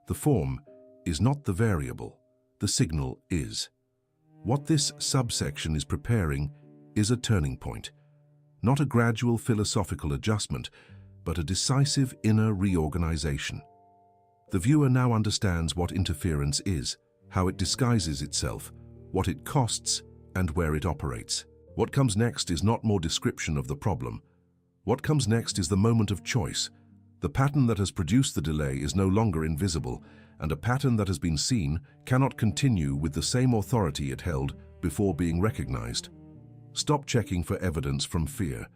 The form is not the variable, the signal is. What this subsection is preparing is a turning point, not a gradual philosophical adjustment, but a decisive inner reorganization. The viewer now understands what interference is, how it disguises itself, what it costs, and where it operates. What comes next is not more description of the problem. What comes next is the moment of choice. The pattern that has produced the delay is no longer invisible, and a pattern that has been seen cannot continue with the same authority it held before being recognized. Stop checking for evidence from fear.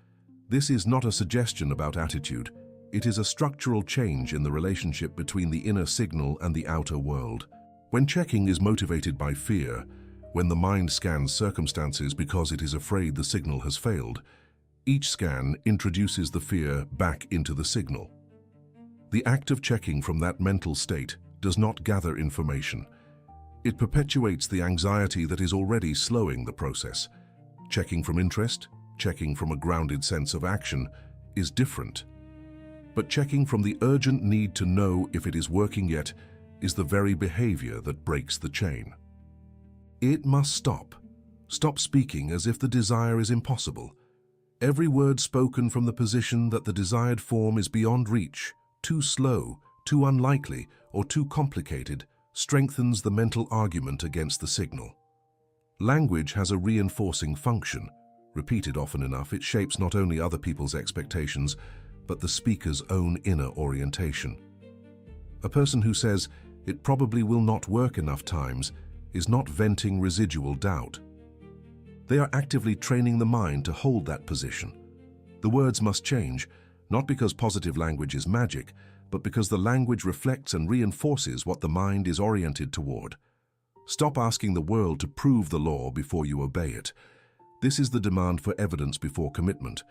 This is not a suggestion about attitude. It is a structural change in the relationship between the inner signal and the outer world. When checking is motivated by fear, when the mind scans circumstances because it is afraid the signal has failed, each scan introduces the fear back into the signal. The act of checking from that mental state does not gather information. It perpetuates the anxiety that is already slowing the process. Checking from interest, checking from a grounded sense of action, is different. But checking from the urgent need to know if it is working yet is the very behavior that breaks the chain. It must stop. Stop speaking as if the desire is impossible. Every word spoken from the position that the desired form is beyond reach, too slow, too unlikely, or too complicated, strengthens the mental argument against the signal. Language has a reinforcing function. Repeated often enough, it shapes not only other people's expectations, but the speaker's own inner orientation. A person who says, "It probably will not work enough times," is not venting residual doubt. They are actively training the mind to hold that position. The words must change, not because positive language is magic, but because the language reflects and reinforces what the mind is oriented toward. Stop asking the world to prove the law before you obey it. This is the demand for evidence before commitment,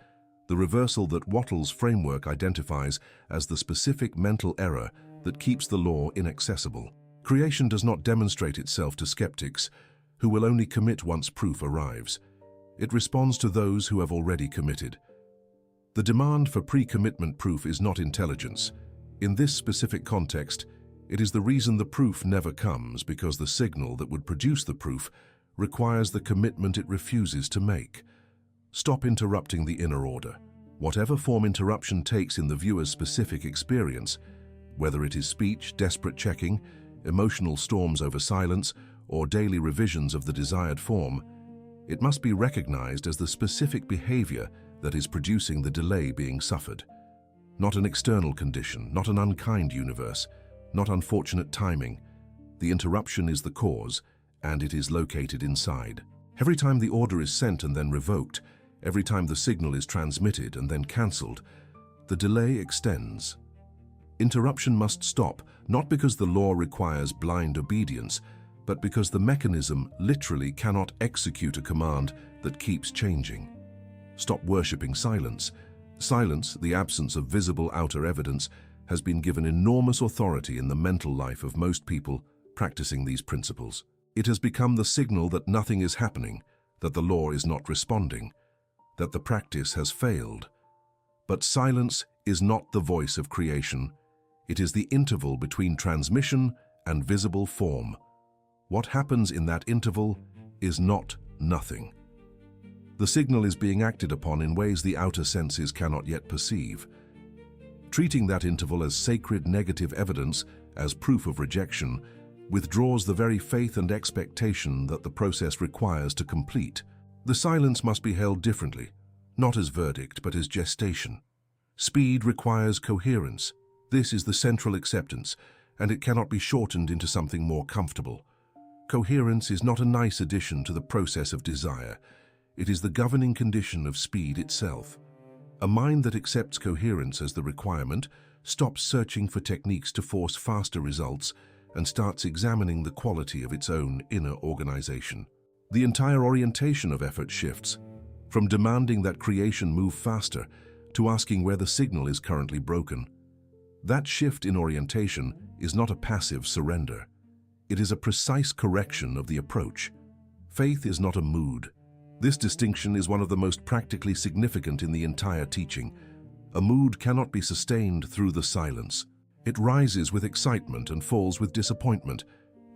the reversal that Wattles' framework identifies as the specific mental error that keeps the law inaccessible. Creation does not demonstrate itself to skeptics, who will only commit once proof arrives. It responds to those who have already committed. The demand for pre-commitment proof is not intelligence. In this specific context, it is the reason the proof never comes, because the signal that would produce the proof requires the commitment it refuses to make. Stop interrupting the inner order. Whatever form interruption takes in the viewer's specific experience, whether it is speech, desperate checking, emotional storms over silence, or daily revisions of the desired form, it must be recognized as the specific behavior that is producing the delay being suffered. Not an external condition, not an unkind universe, not unfortunate timing. The interruption is the cause, and it is located inside. Every time the order is sent and then revoked, every time the signal is transmitted and then cancelled, the delay extends. Interruption must stop, not because the law requires blind obedience, but because the mechanism literally cannot execute a command that keeps changing. Stop worshipping silence. Silence, the absence of visible outer evidence, has been given enormous authority in the mental life of most people practicing these principles. It has become the signal that nothing is happening, that the law is not responding, that the practice has failed. But silence is not the voice of creation. It is the interval between transmission and visible form. What happens in that interval is not nothing. The signal is being acted upon in ways the outer senses cannot yet perceive. Treating that interval as sacred negative evidence, as proof of rejection, withdraws the very faith and expectation that the process requires to complete. The silence must be held differently, not as verdict, but as gestation. Speed requires coherence. This is the central acceptance, and it cannot be shortened into something more comfortable. Coherence is not a nice addition to the process of desire. It is the governing condition of speed itself. A mind that accepts coherence as the requirement stops searching for techniques to force faster results and starts examining the quality of its own inner organization. The entire orientation of effort shifts, from demanding that creation move faster to asking where the signal is currently broken. That shift in orientation is not a passive surrender. It is a precise correction of the approach. Faith is not a mood. This distinction is one of the most practically significant in the entire teaching. A mood cannot be sustained through the silence. It rises with excitement and falls with disappointment,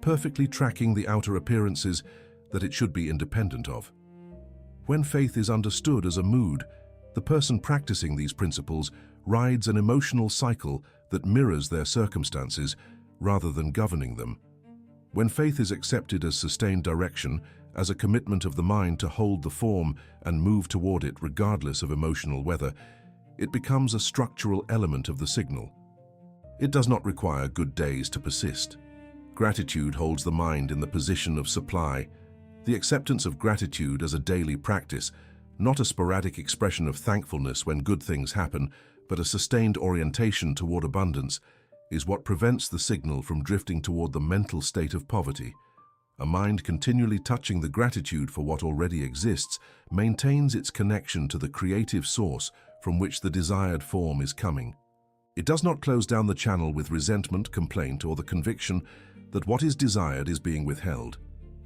perfectly tracking the outer appearances that it should be independent of. When faith is understood as a mood, the person practicing these principles rides an emotional cycle that mirrors their circumstances rather than governing them. When faith is accepted as sustained direction, as a commitment of the mind to hold the form and move toward it regardless of emotional weather, it becomes a structural element of the signal. It does not require good days to persist. Gratitude holds the mind in the position of supply. The acceptance of gratitude as a daily practice, not a sporadic expression of thankfulness when good things happen, but a sustained orientation toward abundance, is what prevents the signal from drifting toward the mental state of poverty. A mind continually touching the gratitude for what already exists maintains its connection to the creative source from which the desired form is coming. It does not close down the channel with resentment, complaint, or the conviction that what is desired is being withheld.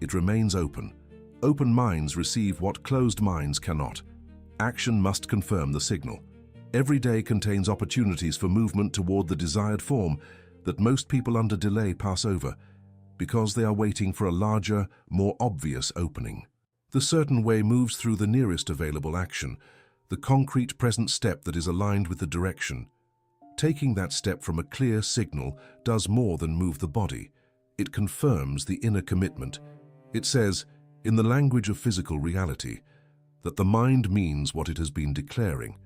It remains open. Open minds receive what closed minds cannot. Action must confirm the signal. Every day contains opportunities for movement toward the desired form that most people under delay pass over, because they are waiting for a larger, more obvious opening. The certain way moves through the nearest available action, the concrete present step that is aligned with the direction. Taking that step from a clear signal does more than move the body. It confirms the inner commitment. It says, in the language of physical reality, that the mind means what it has been declaring.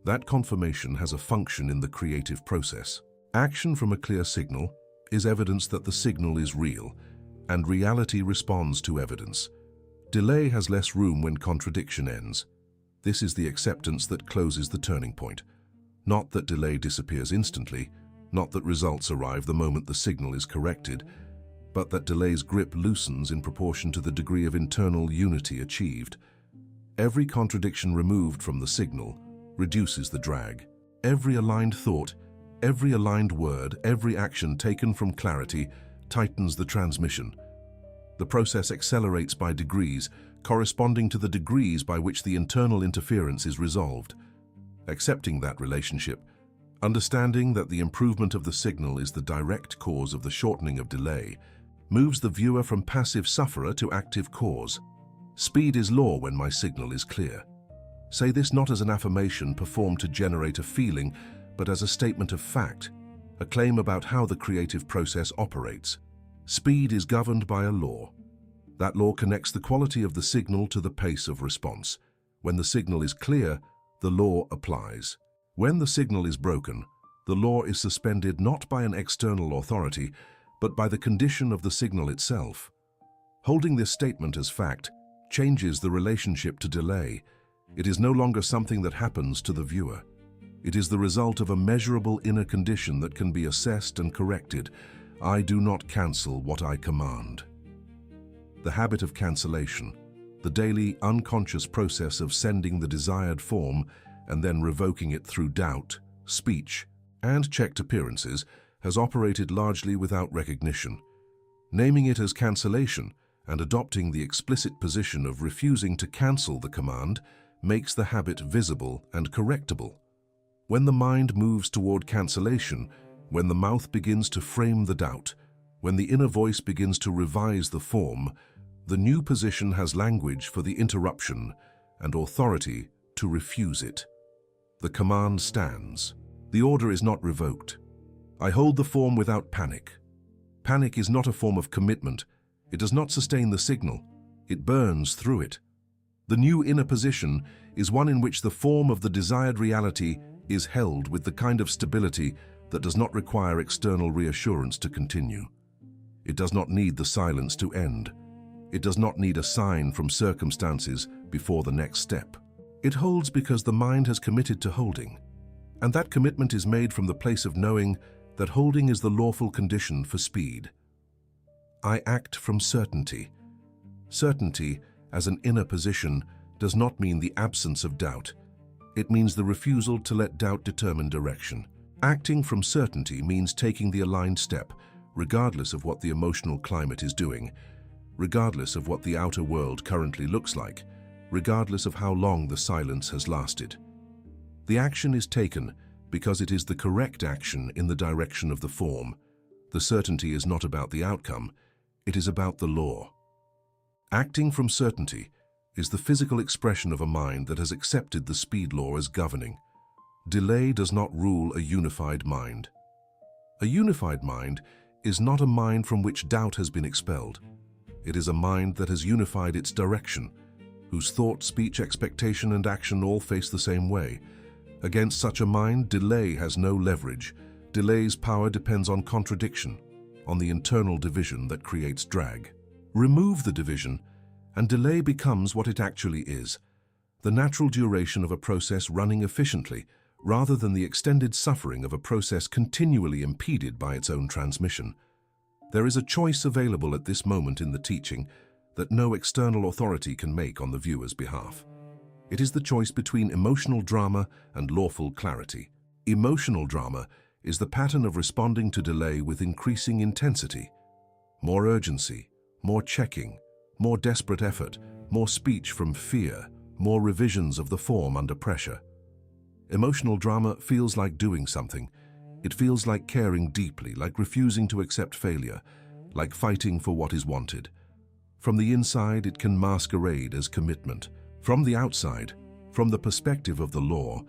That confirmation has a function in the creative process. Action from a clear signal is evidence that the signal is real, and reality responds to evidence. Delay has less room when contradiction ends. This is the acceptance that closes the turning point. Not that delay disappears instantly, not that results arrive the moment the signal is corrected, but that delay's grip loosens in proportion to the degree of internal unity achieved. Every contradiction removed from the signal reduces the drag. Every aligned thought, every aligned word, every action taken from clarity tightens the transmission. The process accelerates by degrees, corresponding to the degrees by which the internal interference is resolved. Accepting that relationship, understanding that the improvement of the signal is the direct cause of the shortening of delay, moves the viewer from passive sufferer to active cause. Speed is law when my signal is clear. Say this not as an affirmation performed to generate a feeling, but as a statement of fact, a claim about how the creative process operates. Speed is governed by a law. That law connects the quality of the signal to the pace of response. When the signal is clear, the law applies. When the signal is broken, the law is suspended not by an external authority, but by the condition of the signal itself. Holding this statement as fact changes the relationship to delay. It is no longer something that happens to the viewer. It is the result of a measurable inner condition that can be assessed and corrected. I do not cancel what I command. The habit of cancellation, the daily unconscious process of sending the desired form and then revoking it through doubt, speech, and checked appearances, has operated largely without recognition. Naming it as cancellation and adopting the explicit position of refusing to cancel the command makes the habit visible and correctable. When the mind moves toward cancellation, when the mouth begins to frame the doubt, when the inner voice begins to revise the form, the new position has language for the interruption and authority to refuse it. The command stands. The order is not revoked. I hold the form without panic. Panic is not a form of commitment. It does not sustain the signal. It burns through it. The new inner position is one in which the form of the desired reality is held with the kind of stability that does not require external reassurance to continue. It does not need the silence to end. It does not need a sign from circumstances before the next step. It holds because the mind has committed to holding, and that commitment is made from the place of knowing that holding is the lawful condition for speed. I act from certainty. Certainty, as an inner position, does not mean the absence of doubt. It means the refusal to let doubt determine direction. Acting from certainty means taking the aligned step, regardless of what the emotional climate is doing, regardless of what the outer world currently looks like, regardless of how long the silence has lasted. The action is taken because it is the correct action in the direction of the form. The certainty is not about the outcome, it is about the law. Acting from certainty is the physical expression of a mind that has accepted the speed law as governing. Delay does not rule a unified mind. A unified mind is not a mind from which doubt has been expelled. It is a mind that has unified its direction, whose thought, speech, expectation, and action all face the same way. Against such a mind, delay has no leverage. Delay's power depends on contradiction, on the internal division that creates drag. Remove the division, and delay becomes what it actually is, the natural duration of a process running efficiently, rather than the extended suffering of a process continually impeded by its own transmission. There is a choice available at this moment in the teaching that no external authority can make on the viewer's behalf. It is the choice between emotional drama and lawful clarity. Emotional drama is the pattern of responding to delay with increasing intensity, more urgency, more checking, more desperate effort, more speech from fear, more revisions of the form under pressure. Emotional drama feels like doing something. It feels like caring deeply, like refusing to accept failure, like fighting for what is wanted. From the inside, it can masquerade as commitment. From the outside, from the perspective of the law,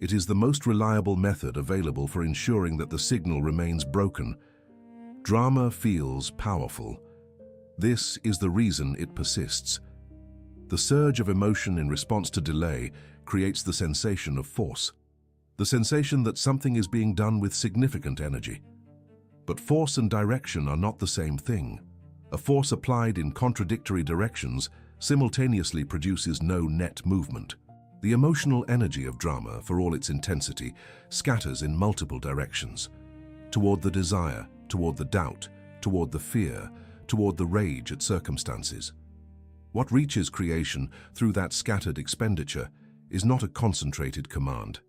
it is the most reliable method available for ensuring that the signal remains broken. Drama feels powerful. This is the reason it persists. The surge of emotion in response to delay creates the sensation of force, the sensation that something is being done with significant energy. But force and direction are not the same thing. A force applied in contradictory directions simultaneously produces no net movement. The emotional energy of drama, for all its intensity, scatters in multiple directions. Toward the desire, toward the doubt, toward the fear, toward the rage at circumstances. What reaches creation through that scattered expenditure is not a concentrated command.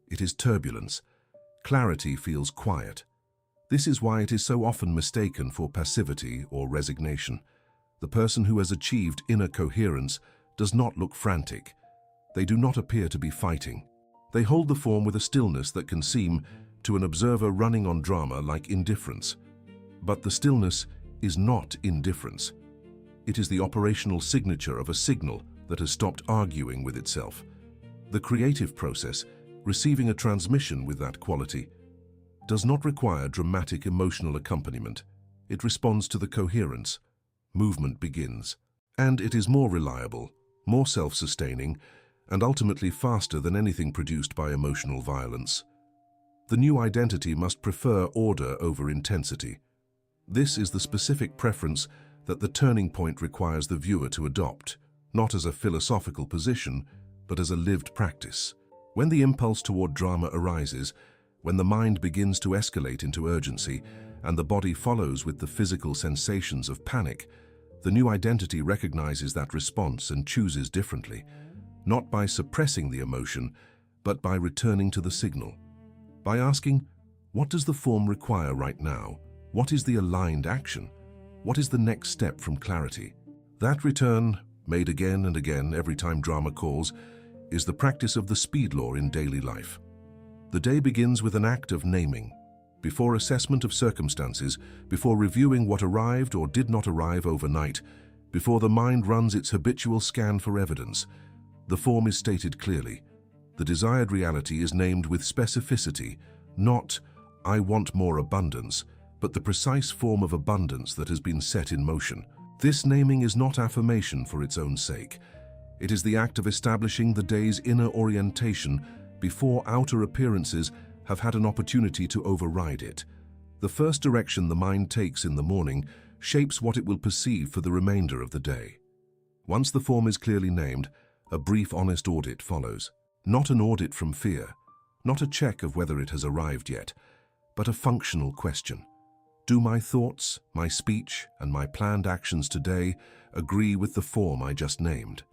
It is turbulence. Clarity feels quiet. This is why it is so often mistaken for passivity or resignation. The person who has achieved inner coherence does not look frantic. They do not appear to be fighting. They hold the form with a stillness that can seem, to an observer running on drama, like indifference. But the stillness is not indifference. It is the operational signature of a signal that has stopped arguing with itself. The creative process, receiving a transmission with that quality, does not require dramatic emotional accompaniment. It responds to the coherence. Movement begins. And it is more reliable, more self-sustaining, and ultimately faster than anything produced by emotional violence. The new identity must prefer order over intensity. This is the specific preference that the turning point requires the viewer to adopt, not as a philosophical position, but as a lived practice. When the impulse toward drama arises, when the mind begins to escalate into urgency, and the body follows with the physical sensations of panic, the new identity recognizes that response and chooses differently, not by suppressing the emotion, but by returning to the signal. By asking, what does the form require right now? What is the aligned action? What is the next step from clarity? That return, made again and again every time drama calls, is the practice of the speed law in daily life. The day begins with an act of naming. Before assessment of circumstances, before reviewing what arrived or did not arrive overnight, before the mind runs its habitual scan for evidence, the form is stated clearly. The desired reality is named with specificity, not, I want more abundance, but the precise form of abundance that has been set in motion. This naming is not affirmation for its own sake. It is the act of establishing the day's inner orientation before outer appearances have had an opportunity to override it. The first direction the mind takes in the morning shapes what it will perceive for the remainder of the day. Once the form is clearly named, a brief, honest audit follows. Not an audit from fear, not a check of whether it has arrived yet, but a functional question. Do my thoughts, my speech, and my planned actions today agree with the form I just named?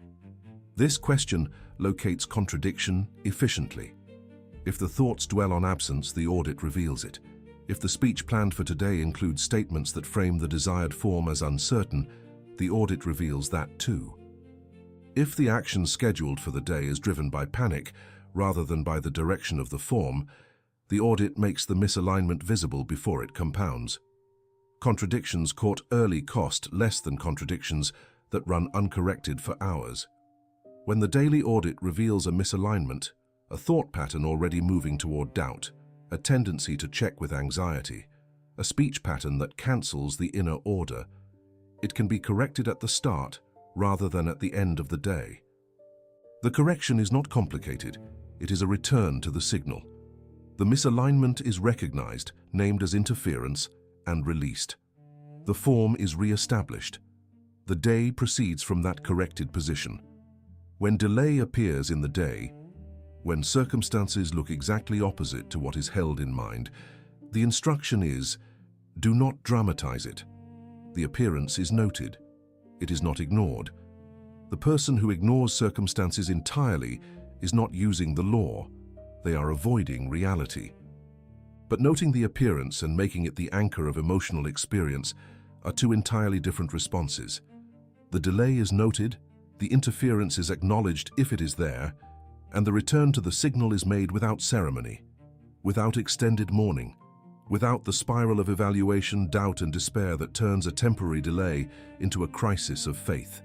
This question locates contradiction efficiently. If the thoughts dwell on absence, the audit reveals it. If the speech planned for today includes statements that frame the desired form as uncertain, the audit reveals that too. If the action scheduled for the day is driven by panic rather than by the direction of the form, the audit makes the misalignment visible before it compounds. Contradictions caught early cost less than contradictions that run uncorrected for hours. When the daily audit reveals a misalignment, a thought pattern already moving toward doubt, a tendency to check with anxiety, a speech pattern that cancels the inner order, it can be corrected at the start rather than at the end of the day. The correction is not complicated, it is a return to the signal. The misalignment is recognized, named as interference, and released. The form is re-established. The day proceeds from that corrected position. When delay appears in the day, when circumstances look exactly opposite to what is held in mind, the instruction is, do not dramatize it. The appearance is noted. It is not ignored. The person who ignores circumstances entirely is not using the law. They are avoiding reality. But noting the appearance and making it the anchor of emotional experience are two entirely different responses. The delay is noted, the interference is acknowledged if it is there, and the return to the signal is made without ceremony, without extended mourning, without the spiral of evaluation, doubt, and despair that turns a temporary delay into a crisis of faith.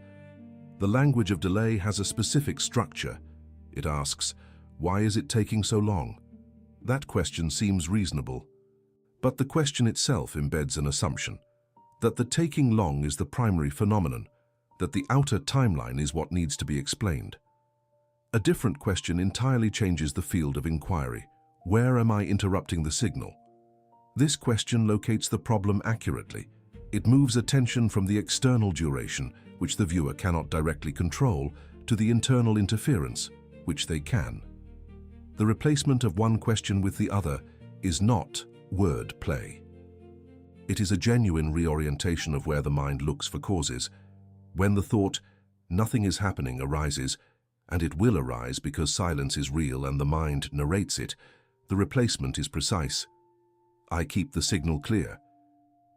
The language of delay has a specific structure. It asks, why is it taking so long? That question seems reasonable. But the question itself embeds an assumption that the taking long is the primary phenomenon, that the outer timeline is what needs to be explained. A different question entirely changes the field of inquiry. Where am I interrupting the signal? This question locates the problem accurately. It moves attention from the external duration, which the viewer cannot directly control, to the internal interference, which they can. The replacement of one question with the other is not word play. It is a genuine reorientation of where the mind looks for causes. When the thought, nothing is happening, arises, and it will arise because silence is real and the mind narrates it, the replacement is precise. I keep the signal clear.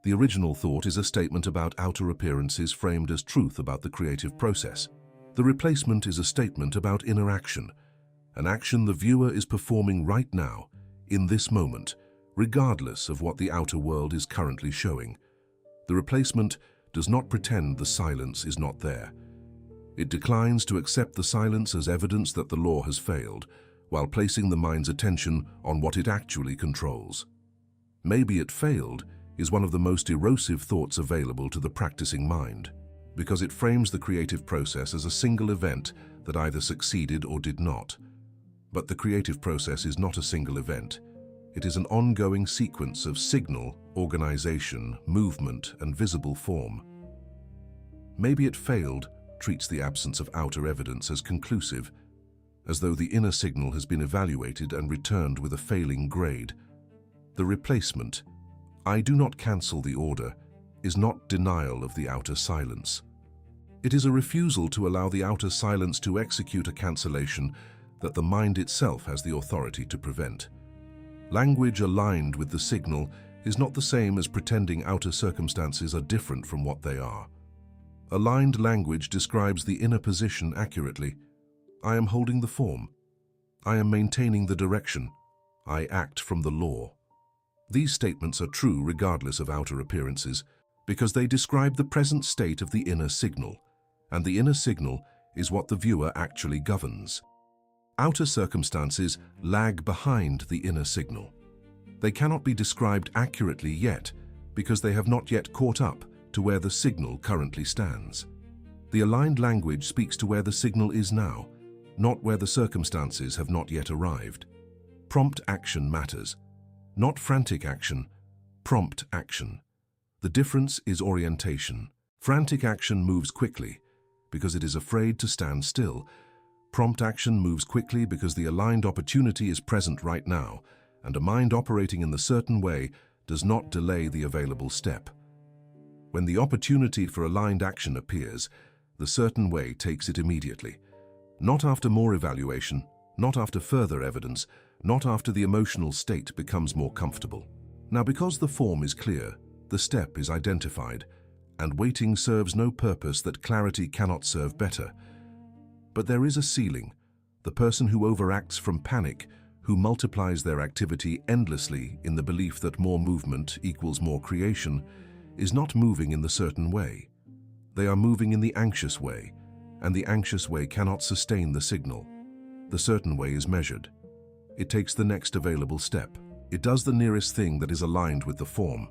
The original thought is a statement about outer appearances framed as truth about the creative process. The replacement is a statement about inner action, an action the viewer is performing right now, in this moment, regardless of what the outer world is currently showing. The replacement does not pretend the silence is not there. It declines to accept the silence as evidence that the law has failed, while placing the mind's attention on what it actually controls. Maybe it failed is one of the most erosive thoughts available to the practicing mind, because it frames the creative process as a single event that either succeeded or did not. But the creative process is not a single event. It is an ongoing sequence of signal, organization, movement, and visible form. Maybe it failed treats the absence of outer evidence as conclusive, as though the inner signal has been evaluated and returned with a failing grade. The replacement, I do not cancel the order, is not denial of the outer silence. It is a refusal to allow the outer silence to execute a cancellation that the mind itself has the authority to prevent. Language aligned with the signal is not the same as pretending outer circumstances are different from what they are. Aligned language describes the inner position accurately. I am holding the form. I am maintaining the direction. I act from the law. These statements are true regardless of outer appearances, because they describe the present state of the inner signal, and the inner signal is what the viewer actually governs. Outer circumstances lag behind the inner signal. They cannot be described accurately yet because they have not yet caught up to where the signal currently stands. The aligned language speaks to where the signal is now, not where the circumstances have not yet arrived. Prompt action matters. Not frantic action, prompt action. The difference is orientation. Frantic action moves quickly because it is afraid to stand still. Prompt action moves quickly because the aligned opportunity is present right now, and a mind operating in the certain way does not delay the available step. When the opportunity for aligned action appears, the certain way takes it immediately. Not after more evaluation, not after further evidence, not after the emotional state becomes more comfortable. Now, because the form is clear, the step is identified, and waiting serves no purpose that clarity cannot serve better. But there is a ceiling. The person who overacts from panic, who multiplies their activity endlessly in the belief that more movement equals more creation, is not moving in the certain way. They are moving in the anxious way, and the anxious way cannot sustain the signal. The certain way is measured. It takes the next available step. It does the nearest thing that is aligned with the form.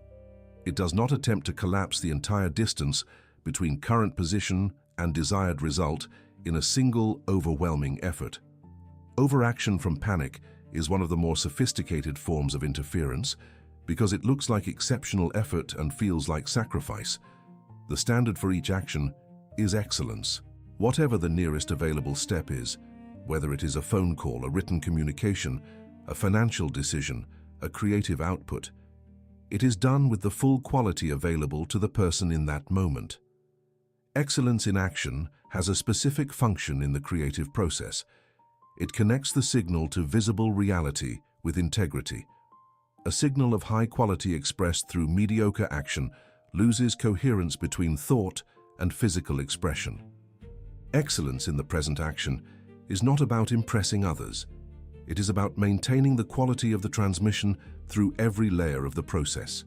It does not attempt to collapse the entire distance between current position and desired result in a single, overwhelming effort. Overaction from panic is one of the more sophisticated forms of interference because it looks like exceptional effort and feels like sacrifice. The standard for each action is excellence. Whatever the nearest available step is, whether it is a phone call, a written communication, a financial decision, a creative output, it is done with the full quality available to the person in that moment. Excellence in action has a specific function in the creative process. It connects the signal to visible reality with integrity. A signal of high quality expressed through mediocre action loses coherence between thought and physical expression. Excellence in the present action is not about impressing others. It is about maintaining the quality of the transmission through every layer of the process.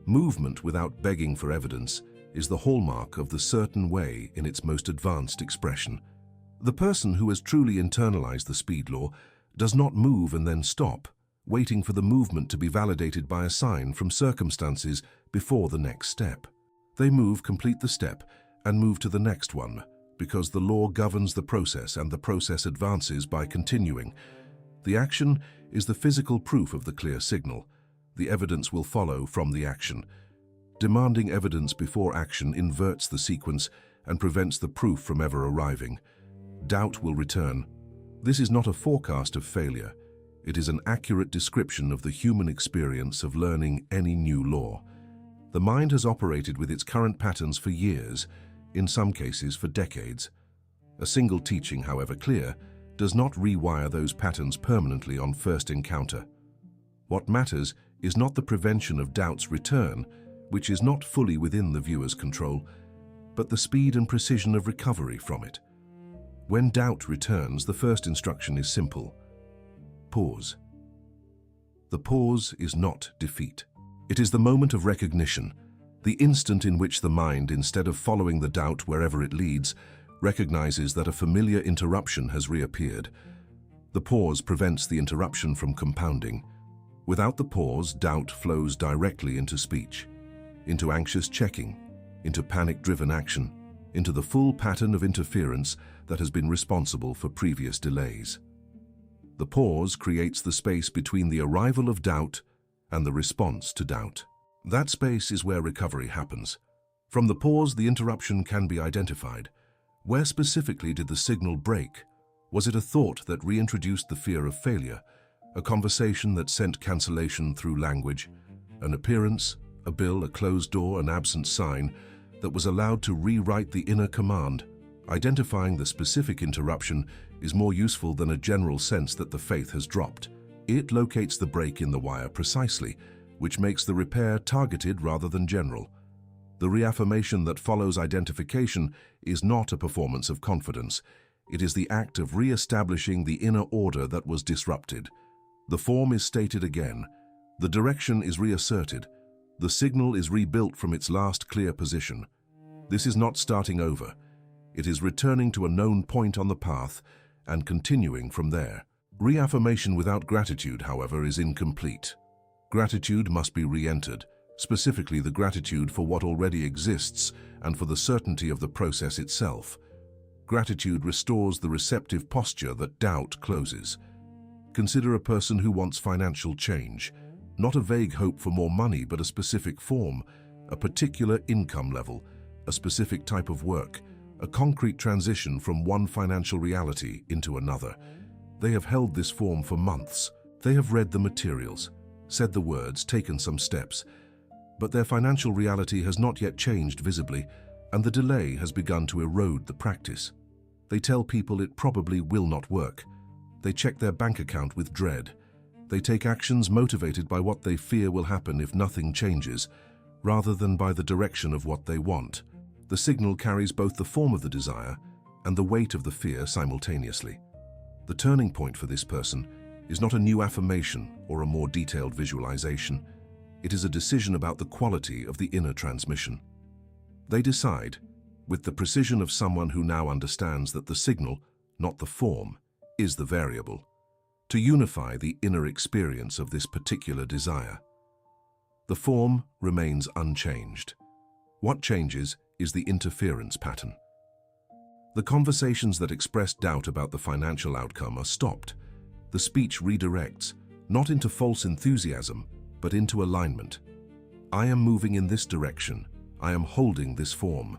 Movement without begging for evidence is the hallmark of the certain way in its most advanced expression. The person who has truly internalized the speed law does not move and then stop, waiting for the movement to be validated by a sign from circumstances before the next step. They move, complete the step, and move to the next one, because the law governs the process and the process advances by continuing. The action is the physical proof of the clear signal. The evidence will follow from the action. Demanding evidence before action inverts the sequence and prevents the proof from ever arriving. Doubt will return. This is not a forecast of failure. It is an accurate description of the human experience of learning any new law. The mind has operated with its current patterns for years, in some cases for decades. A single teaching, however clear, does not rewire those patterns permanently on first encounter. What matters is not the prevention of doubt's return, which is not fully within the viewer's control, but the speed and precision of recovery from it. When doubt returns, the first instruction is simple. Pause. The pause is not defeat. It is the moment of recognition, the instant in which the mind, instead of following the doubt wherever it leads, recognizes that a familiar interruption has reappeared. The pause prevents the interruption from compounding. Without the pause, doubt flows directly into speech, into anxious checking, into panic-driven action, into the full pattern of interference that has been responsible for previous delays. The pause creates the space between the arrival of doubt and the response to doubt. That space is where recovery happens. From the pause, the interruption can be identified. Where specifically did the signal break? Was it a thought that reintroduced the fear of failure, a conversation that sent cancellation through language, an appearance, a bill, a closed door, an absent sign that was allowed to rewrite the inner command? Identifying the specific interruption is more useful than a general sense that the faith has dropped. It locates the break in the wire precisely, which makes the repair targeted rather than general. The reaffirmation that follows identification is not a performance of confidence. It is the act of re-establishing the inner order that was disrupted. The form is stated again. The direction is reasserted. The signal is rebuilt from its last clear position. This is not starting over. It is returning to a known point on the path and continuing from there. Reaffirmation without gratitude, however, is incomplete. Gratitude must be re-entered, specifically the gratitude for what already exists and for the certainty of the process itself. Gratitude restores the receptive posture that doubt closes. Consider a person who wants financial change, not a vague hope for more money, but a specific form, a particular income level, a specific type of work, a concrete transition from one financial reality into another. They have held this form for months. They have read the materials. said the words, taken some steps, but their financial reality has not yet changed visibly, and the delay has begun to erode the practice. They tell people it probably will not work. They check their bank account with dread. They take actions motivated by what they fear will happen if nothing changes, rather than by the direction of what they want. The signal carries both the form of the desire and the weight of the fear simultaneously. The turning point for this person is not a new affirmation or a more detailed visualization. It is a decision about the quality of the inner transmission. They decide, with the precision of someone who now understands that the signal, not the form, is the variable, to unify the inner experience of this particular desire. The form remains unchanged. What changes is the interference pattern. The conversations that express doubt about the financial outcome are stopped. The speech redirects, not into false enthusiasm, but into alignment. I am moving in this direction. I am holding this form.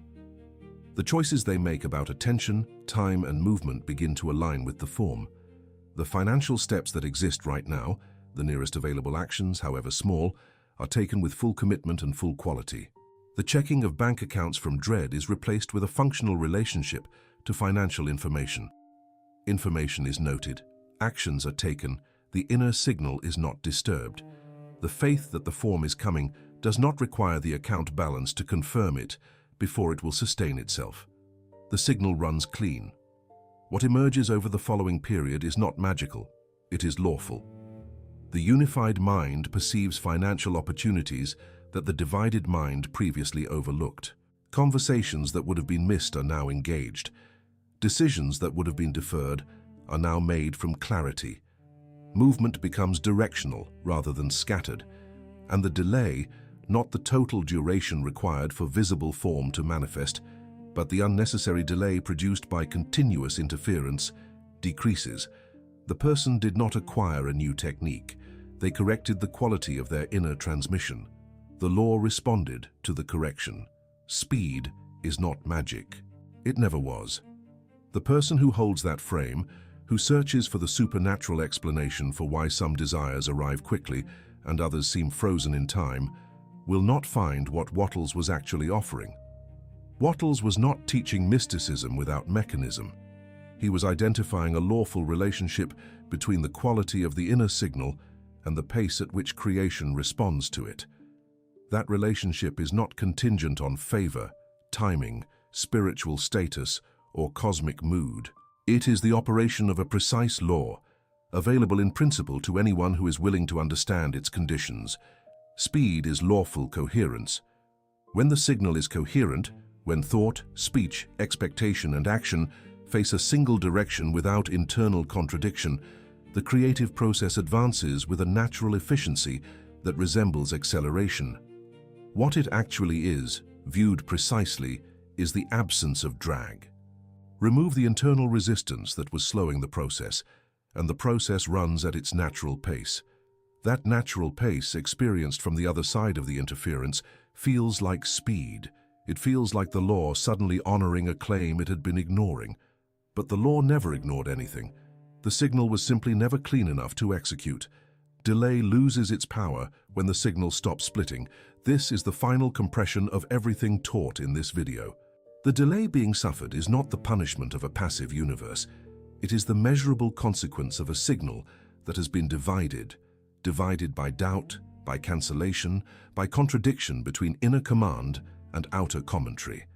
The choices they make about attention, time, and movement begin to align with the form. The financial steps that exist right now, the nearest available actions, however small, are taken with full commitment and full quality. The checking of bank accounts from dread is replaced with a functional relationship to financial information. Information is noted, actions are taken, the inner signal is not disturbed. The faith that the form is coming does not require the account balance to confirm it before it will sustain itself. The signal runs clean. What emerges over the following period is not magical, it is lawful. The unified mind perceives financial opportunities that the divided mind previously overlooked. Conversations that would have been missed are now engaged. Decisions that would have been deferred are now made from clarity. Movement becomes directional rather than scattered, and the delay, not the total duration required for visible form to manifest, but the unnecessary delay produced by continuous interference, decreases. The person did not acquire a new technique. They corrected the quality of their inner transmission. The law responded to the correction. Speed is not magic. It never was. The person who holds that frame, who searches for the supernatural explanation for why some desires arrive quickly and others seem frozen in time, will not find what Wattles was actually offering. Wattles was not teaching mysticism without mechanism. He was identifying a lawful relationship between the quality of the inner signal and the pace at which creation responds to it. That relationship is not contingent on favor, timing, spiritual status, or cosmic mood. It is the operation of a precise law, available in principle to anyone who is willing to understand its conditions. Speed is lawful coherence. When the signal is coherent, when thought, speech, expectation, and action face a single direction without internal contradiction, the creative process advances with a natural efficiency that resembles acceleration. What it actually is, viewed precisely, is the absence of drag. Remove the internal resistance that was slowing the process, and the process runs at its natural pace. That natural pace, experienced from the other side of the interference, feels like speed. It feels like the law suddenly honoring a claim it had been ignoring. But the law never ignored anything. The signal was simply never clean enough to execute. Delay loses its power when the signal stops splitting. This is the final compression of everything taught in this video. The delay being suffered is not the punishment of a passive universe. It is the measurable consequence of a signal that has been divided by doubt, by cancellation, by contradiction between inner command and outer commentary.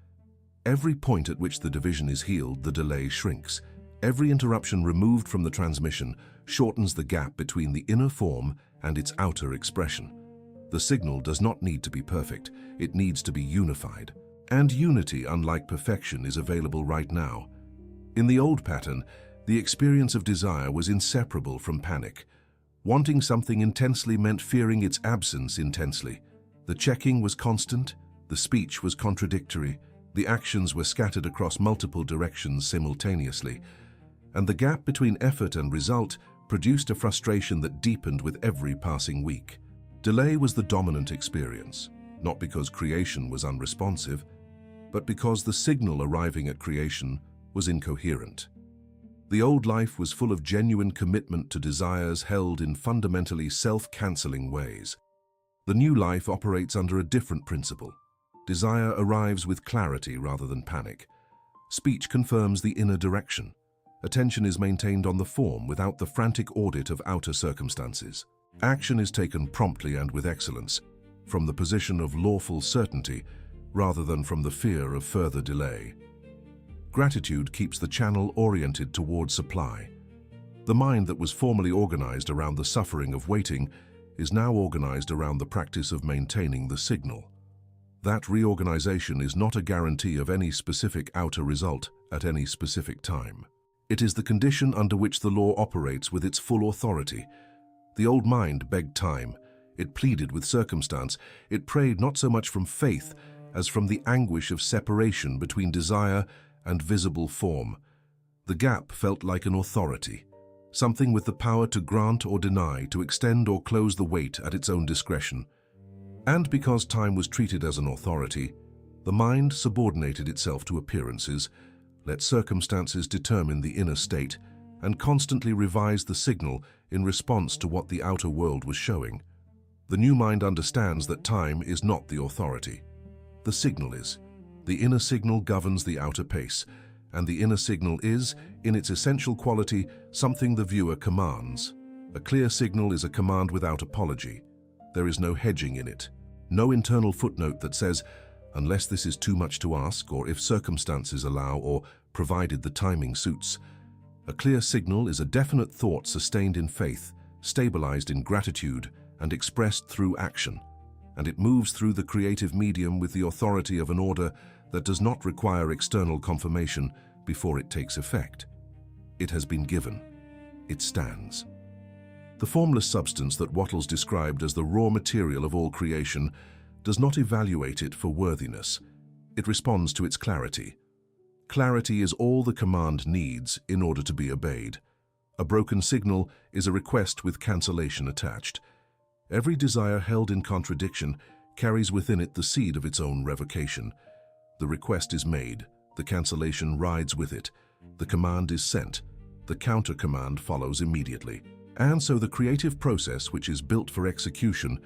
Every point at which the division is healed, the delay shrinks. Every interruption removed from the transmission shortens the gap between the inner form and its outer expression. The signal does not need to be perfect, it needs to be unified. And unity, unlike perfection, is available right now. In the old pattern, the experience of desire was inseparable from panic. Wanting something intensely meant fearing its absence intensely. The checking was constant, the speech was contradictory, the actions were scattered across multiple directions simultaneously, and the gap between effort and result produced a frustration that deepened with every passing week. Delay was the dominant experience, not because creation was unresponsive, but because the signal arriving at creation was incoherent. The old life was full of genuine commitment to desires held in fundamentally self-canceling ways. The new life operates under a different principle. Desire arrives with clarity rather than panic. Speech confirms the inner direction. Attention is maintained on the form without the frantic audit of outer circumstances. Action is taken promptly and with excellence, from the position of lawful certainty rather than from the fear of further delay. Gratitude keeps the channel oriented toward supply. The mind that was formerly organized around the suffering of waiting is now organized around the practice of maintaining the signal. That reorganization is not a guarantee of any specific outer result at any specific time. It is the condition under which the law operates with its full authority. The old mind begged time. It pleaded with circumstance. It prayed not so much from faith as from the anguish of separation between desire and visible form. The gap felt like an authority, something with the power to grant or deny, to extend or close the weight at its own discretion. And because time was treated as an authority, the mind subordinated itself to appearances, let circumstances determine the inner state, and constantly revised the signal in response to what the outer world was showing. The new mind understands that time is not the authority. The signal is. The inner signal governs the outer pace, and the inner signal is, in its essential quality, something the viewer commands. A clear signal is a command without apology. There is no hedging in it, no internal footnote that says, unless this is too much to ask, or if circumstances allow, or provided the timing suits. A clear signal is a definite thought sustained in faith, stabilized in gratitude, and expressed through action. And it moves through the creative medium with the authority of an order that does not require external confirmation before it takes effect. It has been given. It stands. The formless substance that Wattles described as the raw material of all creation does not evaluate it for worthiness. It responds to its clarity. Clarity is all the command needs in order to be obeyed. A broken signal is a request with cancellation attached. Every desire held in contradiction carries within it the seed of its own revocation. The request is made, the cancellation rides with it, the command is sent, the counter-command follows immediately. And so the creative process, which is built for execution,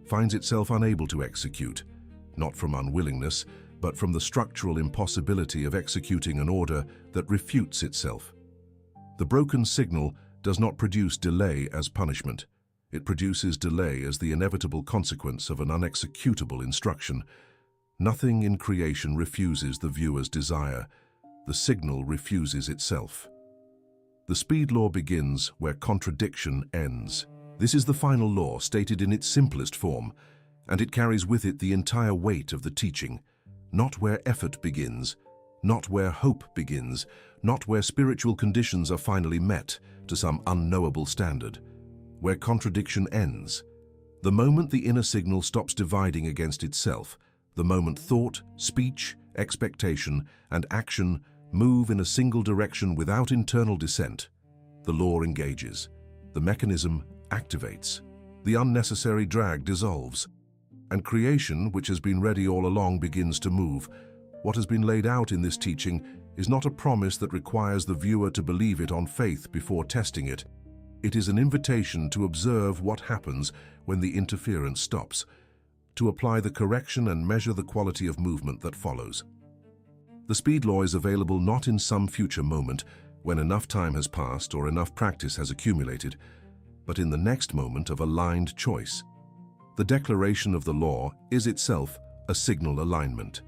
finds itself unable to execute, not from unwillingness, but from the structural impossibility of executing an order that refutes itself. The broken signal does not produce delay as punishment. It produces delay as the inevitable consequence of an unexecutable instruction. Nothing in creation refuses the viewer's desire. The signal refuses itself. The speed law begins where contradiction ends. This is the final law stated in its simplest form, and it carries with it the entire weight of the teaching. Not where effort begins, not where hope begins, not where spiritual conditions are finally met to some unknowable standard. Where contradiction ends. The moment the inner signal stops dividing against itself, the moment thought, speech, expectation, and action move in a single direction without internal dissent, the law engages. The mechanism activates. The unnecessary drag dissolves. And creation, which has been ready all along, begins to move. What has been laid out in this teaching is not a promise that requires the viewer to believe it on faith before testing it. It is an invitation to observe what happens when the interference stops, to apply the correction and measure the quality of movement that follows. The speed law is available not in some future moment when enough time has passed or enough practice has accumulated, but in the next moment of aligned choice. The declaration of the law is itself a signal alignment,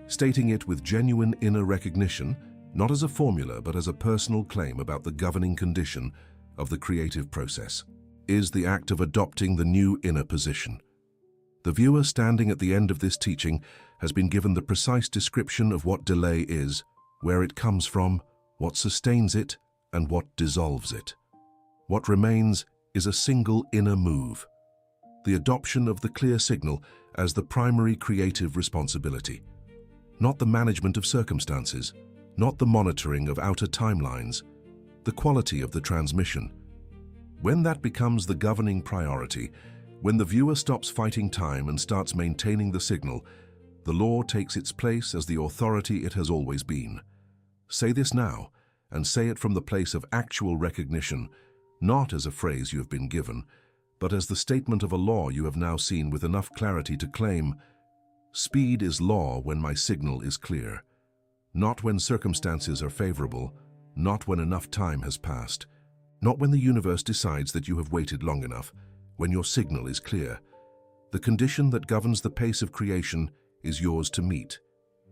stating it with genuine inner recognition, not as a formula but as a personal claim about the governing condition of the creative process, is the act of adopting the new inner position. The viewer standing at the end of this teaching has been given the precise description of what delay is, where it comes from, what sustains it, and what dissolves it. What remains is a single inner move, the adoption of the clear signal as the primary creative responsibility, not the management of circumstances, not the monitoring of outer timelines, the quality of the transmission. When that becomes the governing priority, when the viewer stops fighting time and starts maintaining the signal, the law takes its place as the authority it has always been. Say this now, and say it from the place of actual recognition, not as a phrase you have been given, but as the statement of a law you have now seen with enough clarity to claim, "Speed is law when my signal is clear." Not when circumstances are favorable, not when enough time has passed, not when the universe decides that you have waited long enough, when your signal is clear. The condition that governs the pace of creation is yours to meet.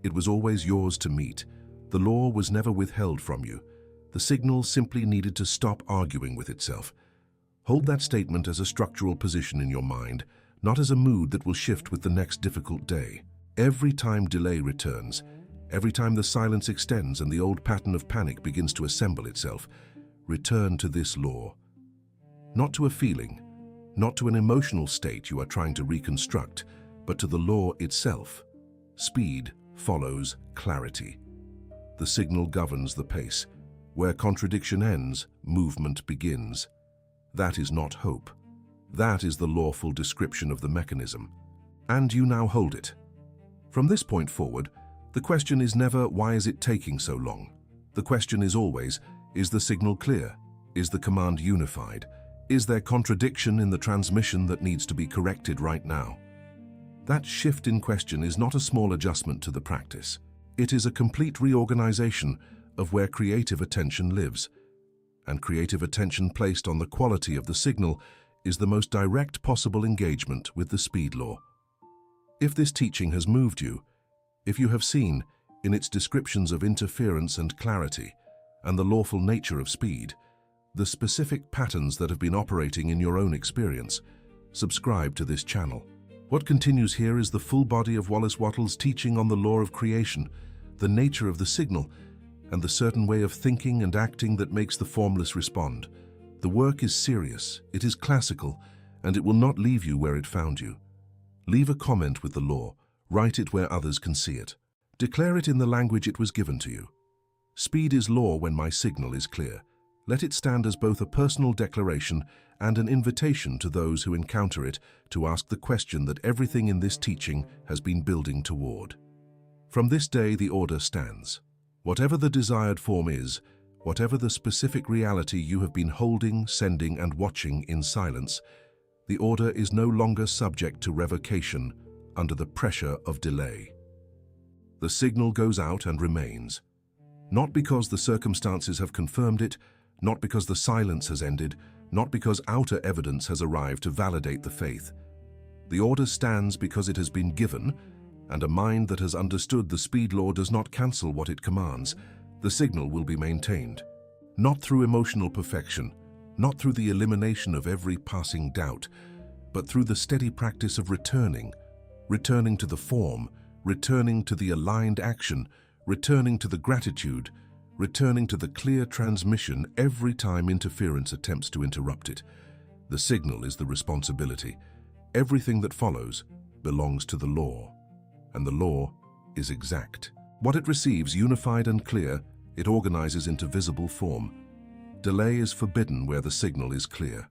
It was always yours to meet. The law was never withheld from you. The signal simply needed to stop arguing with itself. Hold that statement as a structural position in your mind, not as a mood that will shift with the next difficult day. Every time delay returns, every time the silence extends and the old pattern of panic begins to assemble itself, return to this law. Not to a feeling, not to an emotional state you are trying to reconstruct, but to the law itself. Speed follows clarity. The signal governs the pace. Where contradiction ends, movement begins. That is not hope. That is the lawful description of the mechanism. And you now hold it. From this point forward, the question is never, why is it taking so long? The question is always, is the signal clear? Is the command unified? Is there contradiction in the transmission that needs to be corrected right now? That shift in question is not a small adjustment to the practice. It is a complete reorganization of where creative attention lives. And creative attention placed on the quality of the signal is the most direct possible engagement with the speed law. If this teaching has moved you, if you have seen, in its descriptions of interference and clarity, and the lawful nature of speed, the specific patterns that have been operating in your own experience, subscribe to this channel. What continues here is the full body of Wallace Wattles' teaching on the law of creation, the nature of the signal, and the certain way of thinking and acting that makes the formless respond. The work is serious, it is classical, and it will not leave you where it found you. Leave a comment with the law, write it where others can see it. Declare it in the language it was given to you. Speed is law when my signal is clear. Let it stand as both a personal declaration and an invitation to those who encounter it to ask the question that everything in this teaching has been building toward. From this day, the order stands. Whatever the desired form is, whatever the specific reality you have been holding, sending, and watching in silence, the order is no longer subject to revocation under the pressure of delay. The signal goes out and remains. Not because the circumstances have confirmed it, not because the silence has ended, not because outer evidence has arrived to validate the faith. The order stands because it has been given, and a mind that has understood the speed law does not cancel what it commands. The signal will be maintained. Not through emotional perfection, not through the elimination of every passing doubt, but through the steady practice of returning to the form, returning to the aligned action, returning to the gratitude, returning to the clear transmission every time interference attempts to interrupt it. The signal is the responsibility. Everything that follows belongs to the law, and the law is exact. What it receives, unified and clear, it organizes into visible form. Delay is forbidden where the signal is clear.